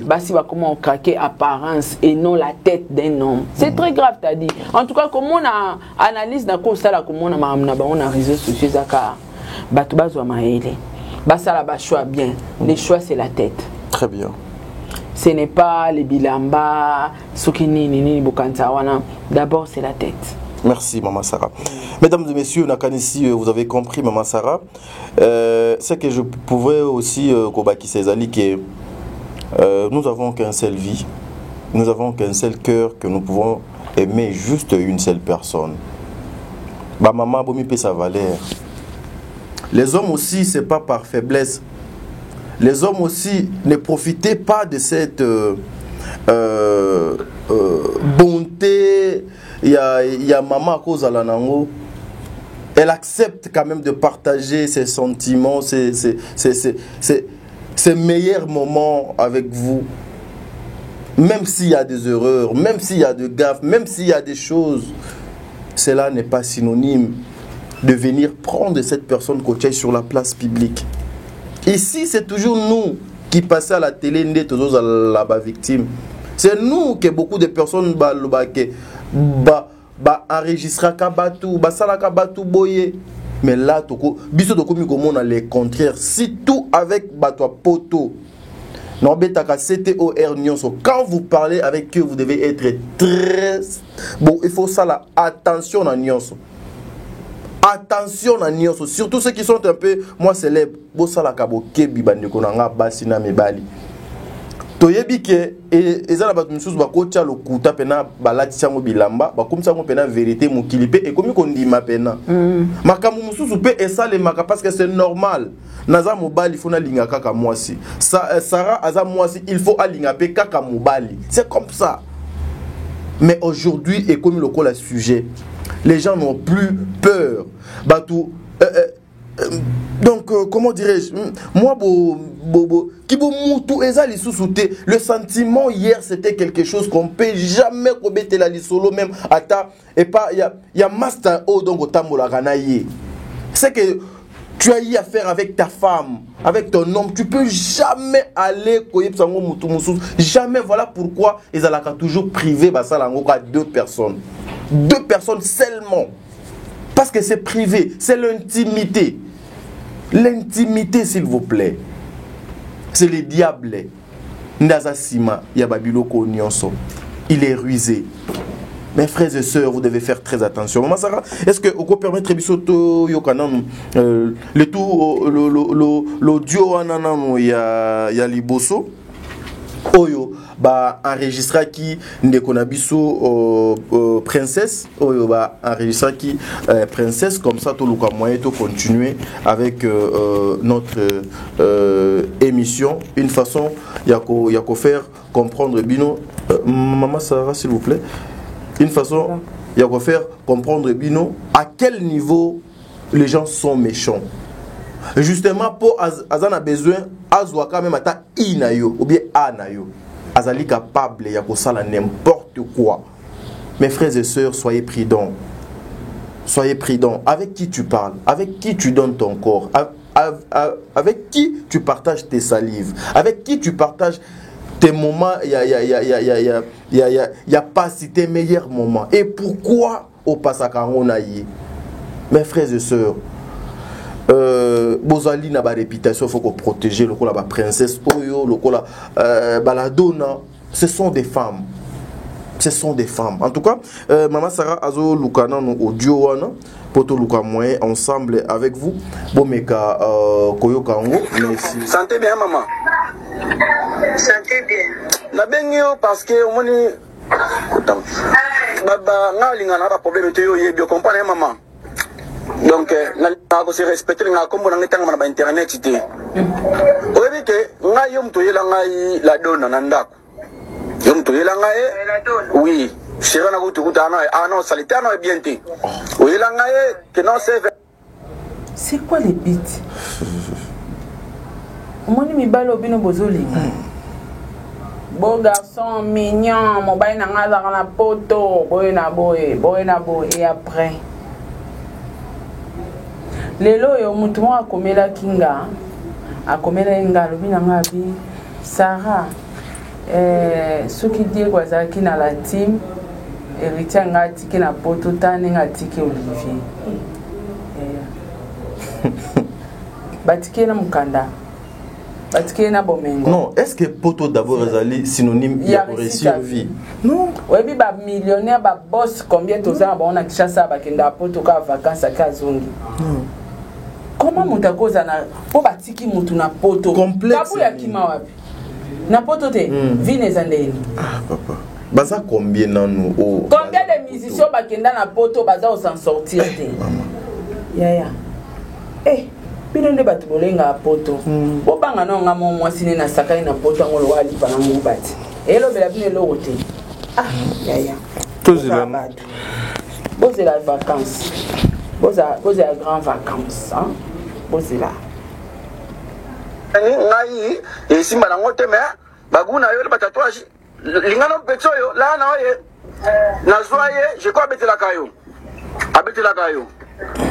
bah si va comment craquer apparence et non la tête d'un homme c'est très grave t'as dit en tout cas comme on a analyse na ko ça là comme on a mamna ba on a réseaux sociaux zaka ba tout bazwa maele bah ça là ba choix bien les choix c'est la tête très bien ce n'est pas les bilamba sokini nini bokanta wana d'abord c'est la tête. Merci Maman Sarah. Mesdames et messieurs, ici, vous avez compris Maman Sarah. C'est que je pouvais aussi Kobaki Césali que nous avons qu'un seul vie, nous avons qu'un seul cœur que nous pouvons aimer juste une seule personne. Bah maman bomi pe sa valeur. Les hommes aussi c'est pas par faiblesse. Les hommes aussi ne profitez pas de cette bonté. Il y a maman à cause de la nango. Elle accepte quand même de partager ses sentiments, ses meilleurs moments avec vous. Même s'il y a des erreurs, même s'il y a des gaffes, même s'il y a des choses, cela n'est pas synonyme de venir prendre cette personne côté sur la place publique. Ici, c'est toujours nous qui passons à la télé, toujours la victime. C'est nous que beaucoup de personnes enregistrent kabatu, salaka batu boye. Mais là, biso toko mi komona le contraire. Si tout avec batwa poto. Non betaka CTOR nyonso. Quand vous parlez avec eux, vous devez être très bon. Il faut ça là. Attention à nyonso. Attention à nyonso. Surtout ceux qui sont un peu moins célèbres. Bo salaka bo kebi bandeko nanga basina mebali. Toyebi ke ezala batu misusu bakotia lokuta pena balati sango bilamba bakomisa ngo pena vérité mokili pe ekomi kondima pena makamu mususu pe esale maka parce que c'est normal naza mobali fona linga kaka mwasi Sarah aza mwasi il faut alinga pe kaka mobali c'est comme ça mais aujourd'hui ekomi lokola sujet les gens n'ont plus peur batu donc comment dirais-je moi le sentiment hier c'était quelque chose qu'on peut jamais commettre la solo même ata et pas il y a master o donc otambola ganaye c'est que tu as eu affaire avec ta femme avec ton homme tu peux jamais aller koyepsango mutu mususu jamais voilà pourquoi ils alaka toujours privé basalango à deux personnes seulement parce que c'est privé c'est l'intimité s'il vous plaît. C'est le diable. Ndazasima Yababiloko Nyonso. Il est rusé. Mes frères et sœurs, vous devez faire très attention. Maman Sarah, est-ce que vous pouvez permettre Bisoto Yokanam le tout l'audio ananam ya liboso Oyo ba enregistra qui ndekona biso princesse Oyo ba enregistra qui princesse comme ça tout le moyen de continuer avec notre émission une façon yako faire comprendre bino maman Sarah s'il vous plaît une façon yako faire comprendre bino à quel niveau les gens sont méchants justement pour azana besoin azwa quand même ata inayo ou bien anayo azali capable ya kosala n'importe quoi. Mes frères et sœurs, soyez prudents. Soyez prudents. Avec qui tu parles, avec qui tu donnes ton corps, avec qui tu partages tes salives, avec qui tu partages tes moments, il y a pas si tes meilleurs moments. Et pourquoi au Passakaronaï? Mes frères et sœurs, Bozali n'a pas réputation, il faut qu'on protège le la princesse Oyo, le baladona, ce sont des femmes. Ce sont des femmes. En tout cas, Maman Sarah Azo Lukana audio wana poto Luka moyen ensemble avec vous. Bomeka Koyo Kango. Merci. Santé bien maman. Santé bien. Na bengio parce que on est baba ngalinga na problème te yo yebio comprendre maman. Donc na se respecter na kombo na ngitanga na ba internet te. Oyebi ke ngayo mto yela ngai la dona na ndako. Yo mto yela ngai oui, chéra na kutukuta na ah non salita na bien te. Oyela ngai que non c'est quoi les bits? Moni mibalo bino bozoli. Beau garçon mignon, mon bain n'a pas dans la poto, boy na boy, et après. Lelo yo mutu a komela kinga, a komela inga lobina ngabi Sarah. Ce qui dit quoi ça qui na la team, héritier nga tiki na poto tane nga tiki Olivier. Batike na mukanda. Non, est-ce que poto d'abord est synonyme de réussir vie? Non. Oui, bi ba millionnaire ba boss combien de temps on a Kinshasa ba kenda poto ka vacances à Kazungi. Comment mutakoza na po batiki mutu na poto complexe. Kabu ya kima wapi? Na poto te vine zandeni. Ah papa. Baza combien nanu o? Combien de musiciens ba kenda na poto baza o s'en sortir te? Ya. Eh bino nde batu bolenga poto bobanga no nga mo mwasine na sakai na poto ngolo wali pana ngubati elo bela bino lo te ya tozela bozela vacances bozela grand vacances hein bozela ngai esimba na ngote me baguna yo ba tatouage lingano petso yo la na oye na zoye je ko abetela kayo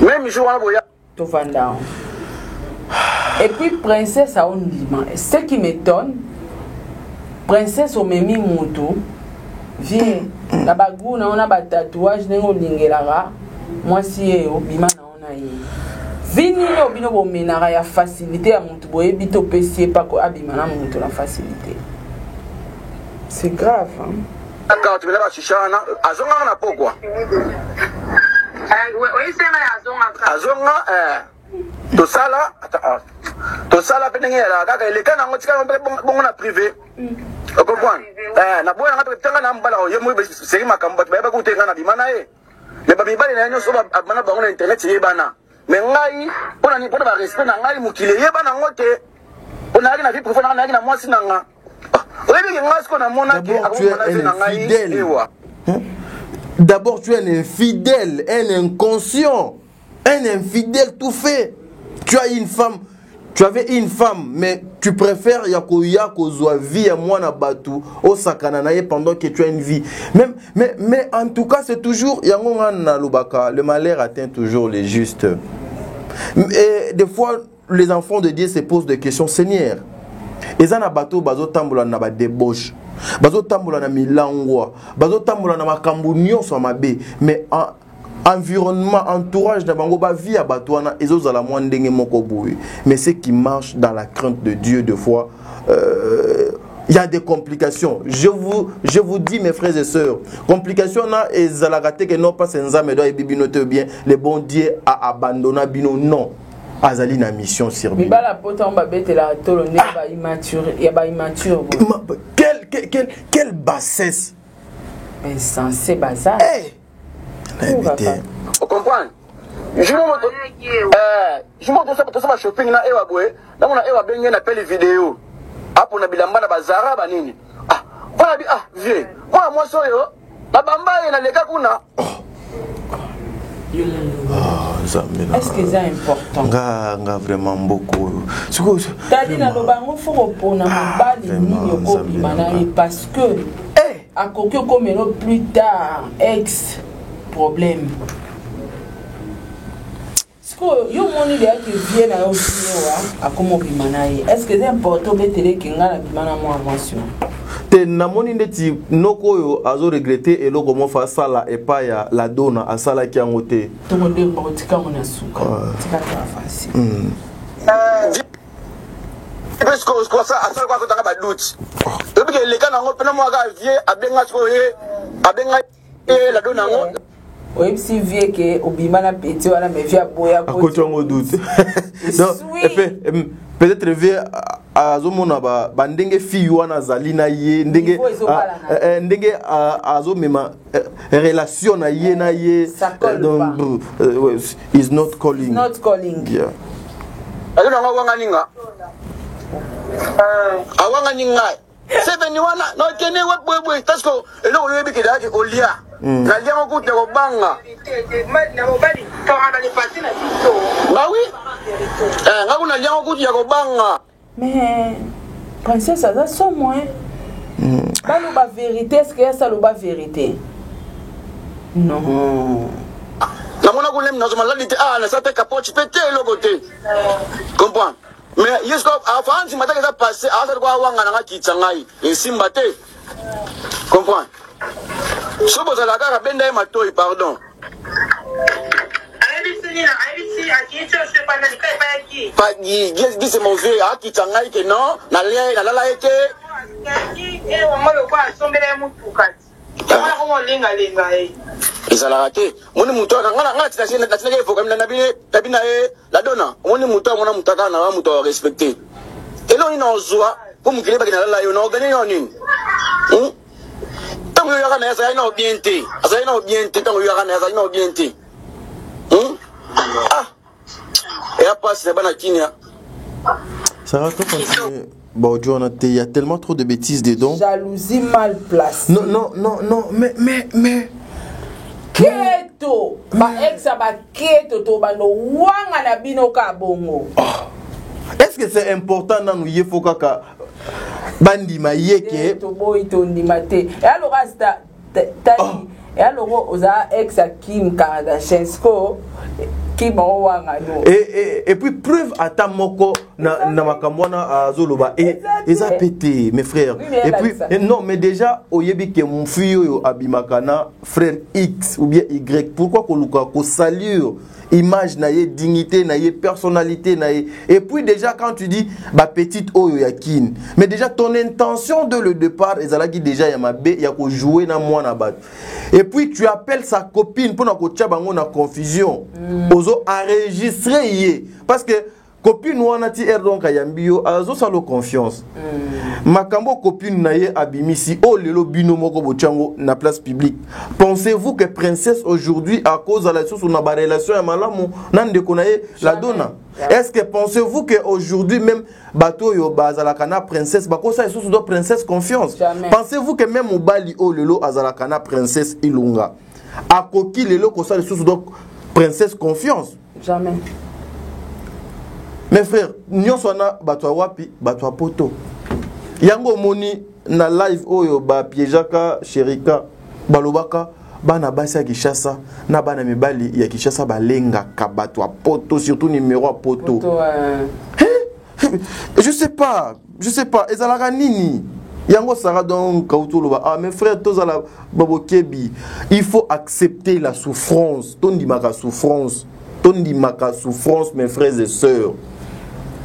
même jour wana boya to vanda. Et puis princesse a un lima. Ce qui m'étonne, princesse au memi mutu vient la baguna on a ba tatouage nengo lingelara moi si o bima na ona yi vini no bino bo menara ya facilité ya mutu boye bito pesi pa ko abima na mutu la facilité. C'est grave hein. Quand tu me la chichana azonga na pokwa. Oui, c'est ma azonga tosala penenge la kaka eleka na ngotika bongo na privé okopwana na boya nga tanga na mbala yo mo seri makambo ba ku tenga na bimana e le ba bibali na nyoso ba bana bango na internet yebana me ngai pona ba respect na ngai mukile yebana ngote ona na vie professionnelle na mwasi na nga oyebi nga siko na mona ke akomona na ngai ewa. D'abord tu es un infidèle, un inconscient, un infidèle tout fait. Tu as une femme, tu avais une femme, mais tu préfères Yakoya Kozwa vie à moi na batu au sakananaye pendant que tu as une vie. Mais en tout cas, c'est toujours Yangonga Lubaka, le malheur atteint toujours les justes. Et des fois, les enfants de Dieu se posent des questions. Seigneur, ezana bato bazo tambola na ba débauche, bazo tambola na milangwa, bazo tambola na makambu nyonso mabe, mais environnement, entourage de bango ba vie à batouana ezozala mo ndenge moko boye. Mais ce qui marche dans la crainte de Dieu de fois il y a des complications. Je vous dis mes frères et sœurs, complications na ezalagate que non pas senzame do ebibinote bien le bon Dieu a abandonné bino non. Azali na mission sur lui. Bibala pota on ba betela tolo ne ba immature, ya ba immature. Quelle bassesse. Insensé bazar. On comprend. Je monte ça va shopping na ewa boy. Na mona ewa benye na pele vidéo. Hapo na bilamba na bazara ba nini? Voilà bi vieux. Moi soyo na bamba na leka kuna. Est-ce que c'est important? Nga vraiment beaucoup. Tadi na lobango faut pona mabali nini ko bimana parce que à kokyo comme plus tard ex problème. Yo moni de que vient na aussi à comment bimana est-ce que c'est important de télé kinga na bimana mo attention. Te namoni ndeti noko yo azo regretter et loko mo fa sala et pas ya la dona a sala ki angote. To monde botika mona suka. Tika ta facile. Parce que ça a ça quoi que ba doute. Depuis que les gars n'ont pas moi vie abenga soye abenga la dona ngo. Oui, si vieux que obimana petit wala me via boya ko. À côté on doute. Donc peut-être vieux azomona ba ndenge fille wana zali na ye ndenge ndenge azomema relation na ye donc is not calling. Not calling. Yeah. Alona ngawanga ninga. Awanga ninga. 7 wana no kene we tasko elo yebi kidaki olia. Na liamo kuti ko banga. Na mobali ka ana le pasina tito. Ba oui. Ngakuna liamo kuti ko banga. Mais princesse ça sont moins. Pas la vérité, est-ce que ça la vérité? Non. Namona golem na zoma lalite na sa te capote pété le côté. Comprends? Mais yesko avant si mataka ça passer asa kwa wanga na kitsangai et simbate. Comprends? Sobo za la kaka benda ma toi pardon. Pas dis c'est mauvais à kitsangai que non na lia na la ete. Ils ont raté. Mon mouton, la donna. Mon mouton, mon mouton, on mouton respecté. Et là, il en joie. Pour me créer, il y a un gagné en une. Tant que il y a un ça, il y a bien été. Ça, il y a bien été. Tant que il y a un ça, il y a bien été. Ah. Et après, c'est pas la Kenya. Ça va tout continuer. Bon, il y a tellement trop de bêtises dedans. Jalousie mal placée. Non, mais. Keto. Ma ex a keto to bano wanga na bino ka bongo. Est-ce que c'est important dans nous yefo kaka bandi maïeke? To boy to ndimate. Et alors rasta tani. Et alors oza ex a Kim Kardashian et puis preuve à ta moko na makamwana azoloba et ça pété mes frères et puis non mais déjà oyebi ke mon fille yo abimakana frère X ou bien Y pourquoi ko luka ko salir image na ye dignité na ye personnalité na ye et puis déjà quand tu dis ba petite oyo yakine mais déjà ton intention de le départ ezalaki déjà ya mabe ya ko jouer na mwana bat et puis tu appelles sa copine pour na ko tia bango na confusion ozo enregistrer yé parce que copine wana ti donc ayambio azo salo confiance makambo copine na ye abimisi o lelo bino moko bochango na place publique. Pensez-vous que princesse aujourd'hui à cause de la source na ba relation ya malamu nande konaye la donna? Est-ce que pensez-vous que aujourd'hui même bato yo bazalaka na princesse bakosa source do princesse confiance? Pensez-vous que même obali o lelo azalaka na princesse ilunga akoki lelo kosa source do princesse confiance? Jamais. Mes frères, nous sommes bato wapi, bato poto. Yango moni na live oyo ba piejaka Sherika balobaka bana basi ya Kishasa na bana mibali ya Kishasa balenga ka bato poto surtout numéro a poto. Je sais pas ezalaka nini. Yango sara donc kautoloba mes frères tozala babokebi, il faut accepter la souffrance. Tondi maka souffrance mes frères et sœurs.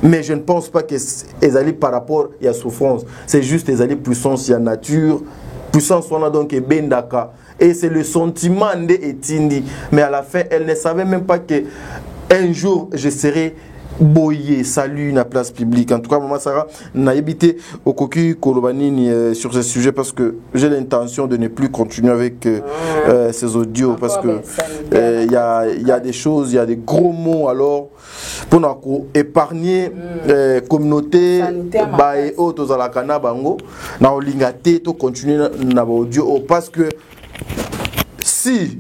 Mais je ne pense pas que ezali par rapport à la souffrance. C'est juste ezali puissance ya nature. Puissance on a donc bendaka. Et c'est le sentiment de Etindi. Mais à la fin, elle ne savait même pas que un jour je serai boyé, salut na place publique. En tout cas, maman Sarah n'a évité au cocu Kolobanini sur ce sujet parce que j'ai l'intention de ne plus continuer avec ces audios parce que il y a des choses, il y a des gros mots alors pour nous épargner communauté bae auto za la kana bango na olingate to continuer na audio parce que si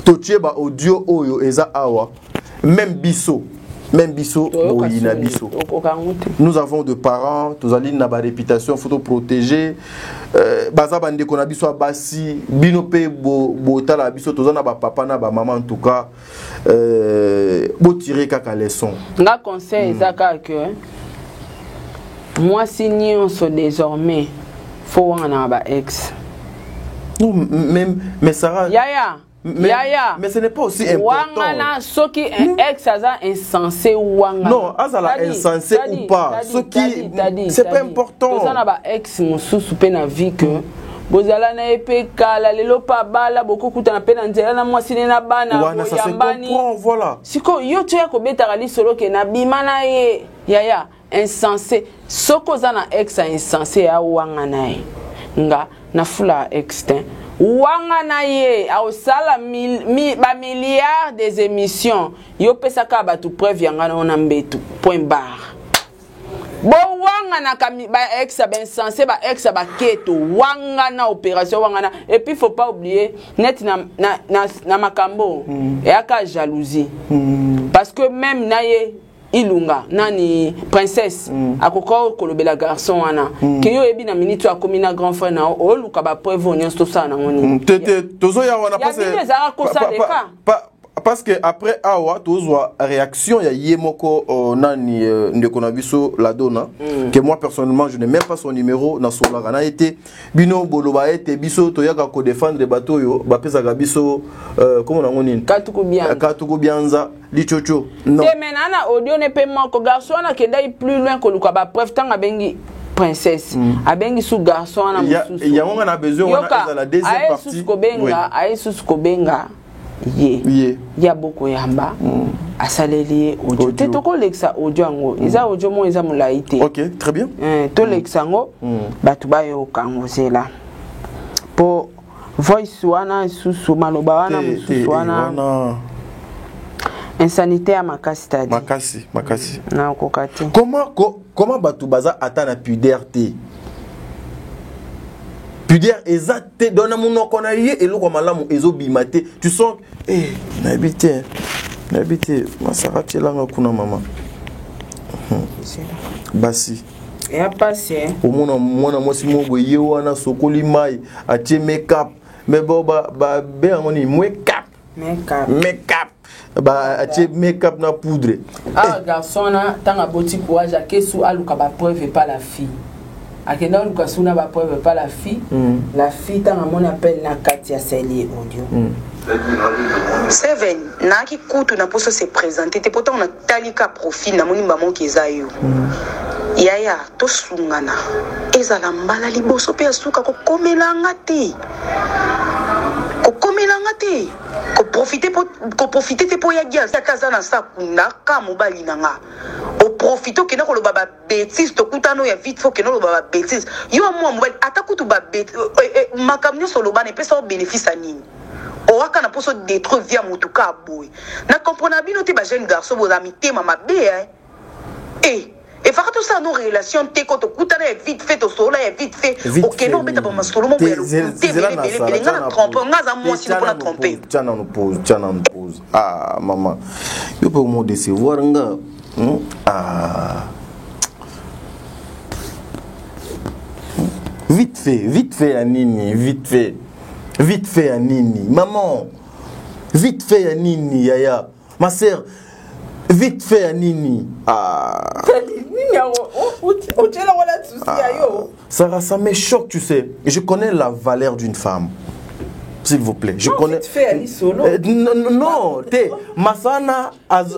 to tieba audio oyo eza awa même biso boyina biso. Nous avons de parents, tous allons na ba réputation, faut protéger. Baza bande ko na biso basi, bino pe bo tala biso tous na ba papa na ba maman en tout cas bo tirer kaka leçon. Nga conseil zaka que moi si nyonso désormais faut wana ba ex. Non mais Sarah Mais ce n'est pas aussi important. Wangana, ce qui est ex, ça insensé wangana. Non, azala insensé ou pas. Ce qui, c'est pas important. Ça n'a pas ex, mon sous-soupé na vie que. Bozala na epeka la lelo pa bala beaucoup kuta na pena nzela na mwasi na bana wana ça se comprend voilà. Siko yo tu ya ko betaka li solo ke na bimana ye yaya insensé soko za na ex insensé ya wangana ye nga na fula extin wangana ye au sala ba milliards des émissions yo pesa ka ba tu preuve yanga na mbetu point barre. Bon wangana kami ba ex ben censé ba ex ba keto wangana opération wangana et puis faut pas oublier net na makambo et aka jalousie parce que même naye ilunga nani princesse akoko kolobela garçon wana ke yo ebi na minute akomi na grand frère na o luka ba preuve onyo sto sa na ngoni tete tozo ya wana parce que après awa tozwa réaction ya yemoko nani ndeko na biso la dona que moi personnellement je n'ai même pas son numéro na solara na été bino boloba été biso to yaka ko défendre les bateaux yo ba pesa ga biso comment na ngoni katuko bianza lichocho non te menana audio ne paiement ko garçon na kendai plus loin ko luka ba preuve tanga bengi princesse abengi sous garçon na mususu ya on a besoin on a la deuxième partie ayesus ko benga ye ya boko yamba asaleli audio te to ko lexa audio ngo eza audio mo eza mulaite OK très bien to lexa ngo batu bayo kangozela po voice wana susu maloba wana mususu wana insanité ya makasi tadi makasi na kokati comment batu baza atana puberté pudière exacte dona monoko na ye eloko malamu ezobimate tu sens n'habite masarati langa kuna mama basi ya passé omona mwana mwasi mobo ye wana sokoli mai atie make-up mais bon ba be ngoni make-up ba atie make-up na poudre garçon na tanga boti courage akesu aluka ba preuve pas la fille akenda luka suna ba preuve pas la fille tanga mon appel na Katia Seli audio Seven naki kutu na poso se présenter te pourtant on a talika profil na moni maman kezayo yaya to sungana ezala mbala liboso pe asuka ko komelanga te ko profiter te po ya dia sa kaza na sa kuna ka mobali nanga o profiter ke na ko lo baba bêtise to kutano ya vite faut que no lo baba bêtise yo mo mobali atakutu ba bêtise makamnyo solo bana pesa bénéfice nini o waka na poso détruire via mutuka boy na comprendre bino te ba jeune garçon bo ami tema mabe et faire tout ça nos relations te ko to kutana vite fait to solo ya vite fait OK no beta ba masolo mo ya le ngana tromper ngaza moi si pour la tromper tiana nous pose maman yo peut me décevoir nga vite fait à nini vite fait à nini maman vite fait à nini yaya ma sœur vite fait à nini Sarah, ça me choque, tu sais. Je connais la valeur d'une femme. S'il vous plaît, je connais. Tu fais Ali Solo. Non, te masana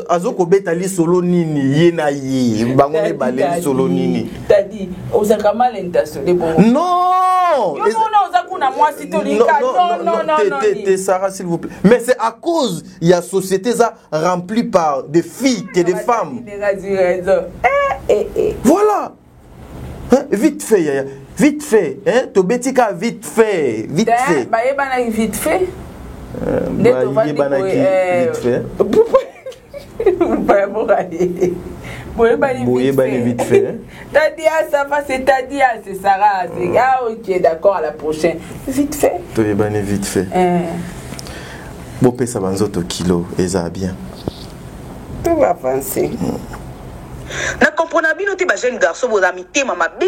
azoko beta Ali Solo nini yena yi bangone balé solo nini. T'as dit ozaka mal intentionné bon. Non. Yo non ozakuna moi si to lika. Non. Sarah, s'il vous plaît. Mais c'est à cause il y a société ça remplie par des filles et des femmes. Voilà. Vite fait yaya. Vite fait, hein? Tobetika vite fait. Vite fait. Vite fait. Vite fait. Tadia, ça va, c'est Tadia, c'est Sarah. Ok, d'accord, à la prochaine. Vite fait. Vite fait. Bopé ça va au kilo, et ça bien. Tout va avancer. Na comprendre bien te ba jeune garçon vos amis tema mabe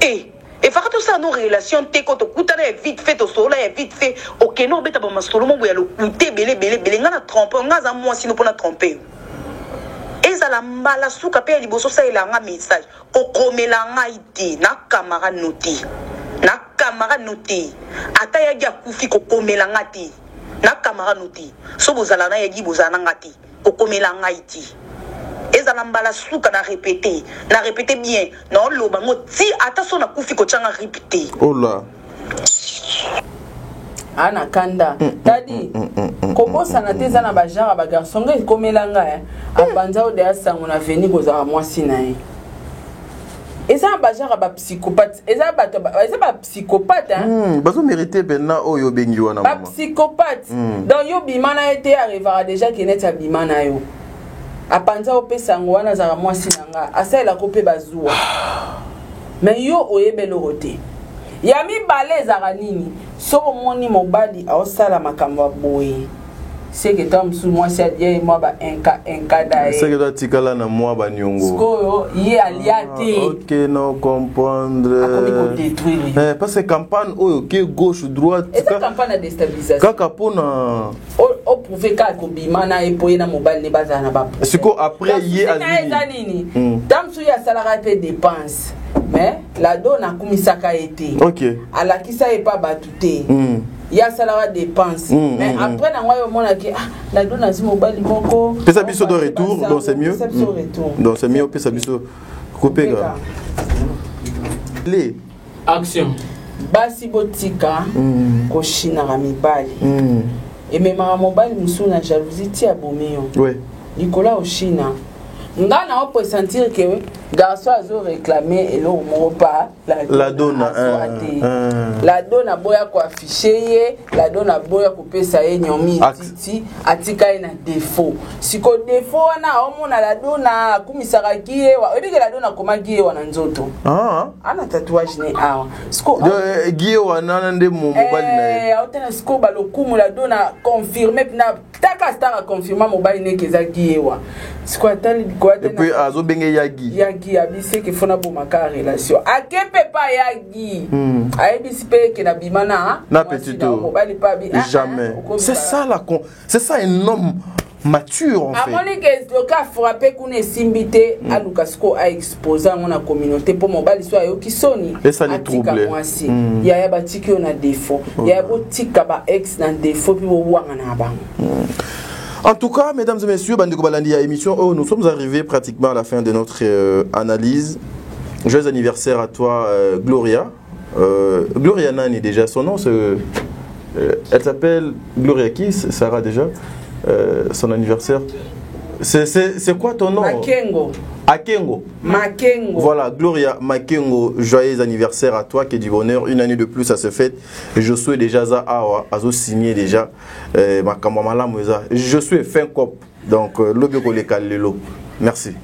et faire tout ça nos relations te ko to kutana vite fait to solo ya vite fait OK no beta ba masolo mo ya lo kute belé ngana tromper ngaza moi sino pour na tromper ezala mbala suka pe liboso sa elanga message ko komela ngaiti na camarade noté ata ya dia kufi ko komela ngati na camarade noté so bozala na ya gi bozana ngati ko komela ngaiti ezala mbala suka na répéter bien non lo bango ti ata so na kufi ko changa répéter oh là ana kanda tadi kobosa na teza na ba genre ba garçon ngai komelanga apanza o de asango na veni ko za mwasi na ye eza ba genre ba psychopathe eza ba psychopathe bazo mériter benna oyo bengi wana ba psychopathe donc yo bimana été arrivera déjà que net bimana yo apanza opesango wana za mwasi nanga asala ko pe bazua mais yo oyebelo rote ya mibale ezaka nini so omoni mobali aosala makambo boye c'est que toi musu moi c'est dia moi ba enka da c'est que toi tikala na moi ba nyongo sko ye aliate OK non comprendre parce que campagne oyo que gauche droite et cette campagne de déstabilisation kaka pona o prouver ka ko bimana e poye na mobile ne bazana ba siko après ye azini tam su ya salarié pe dépense mais la donne a kumisaka été OK ala kisa e pas batuté il y a salaire dépense mais après na ngwa yo mona ki la donne azimo mobile moko pesa biso de retour donc c'est mieux donc c'est mieux pesa biso couper ga les action basi botika ko china ga mibali et même ma mobile musuna jalousie ti abomio ouais Nicolas au China ngana on peut sentir que garçon a réclamé et l'eau pas la donne la donne a boya ko afficher la donne a boya ko pesa ye nyomi titi atika ina défaut siko défaut na omona la donne a kumisaka kiye wa odike la donne a koma kiye wana nzoto ana tatouage ne awa siko kiye wana nde mo mobile na otena siko ba lokumu la donne a confirmer na taka star a confirmer mobile ne keza kiye wa siko atali et puis azo benge yagi abise ke fona bo maka relation akepe pa yagi aibisi pe ke na bimana na petito jamais c'est ça c'est ça un homme mature en fait amoni ke le cas frappé kune simbité alukasko a exposé dans la communauté pour mobile soit yo kisoni et ça les trouble il y a batiki on a défaut il y a botika ba ex dans défaut puis bo wanga na ba. En tout cas, mesdames et messieurs, Bandeko Balandi à émission, nous sommes arrivés pratiquement à la fin de notre analyse. Joyeux anniversaire à toi, Gloria. Gloria Nani, déjà, son nom, elle s'appelle Gloria qui, Sarah déjà, son anniversaire. C'est quoi ton nom? Makengo. Akengo. Makengo. Voilà, Gloria Makengo, joyeux anniversaire à toi, qui est du bonheur, une année de plus à se fête. Je suis déjà ça, Azo signé déjà, je suis fin cop, donc l'objet Lelo. Merci.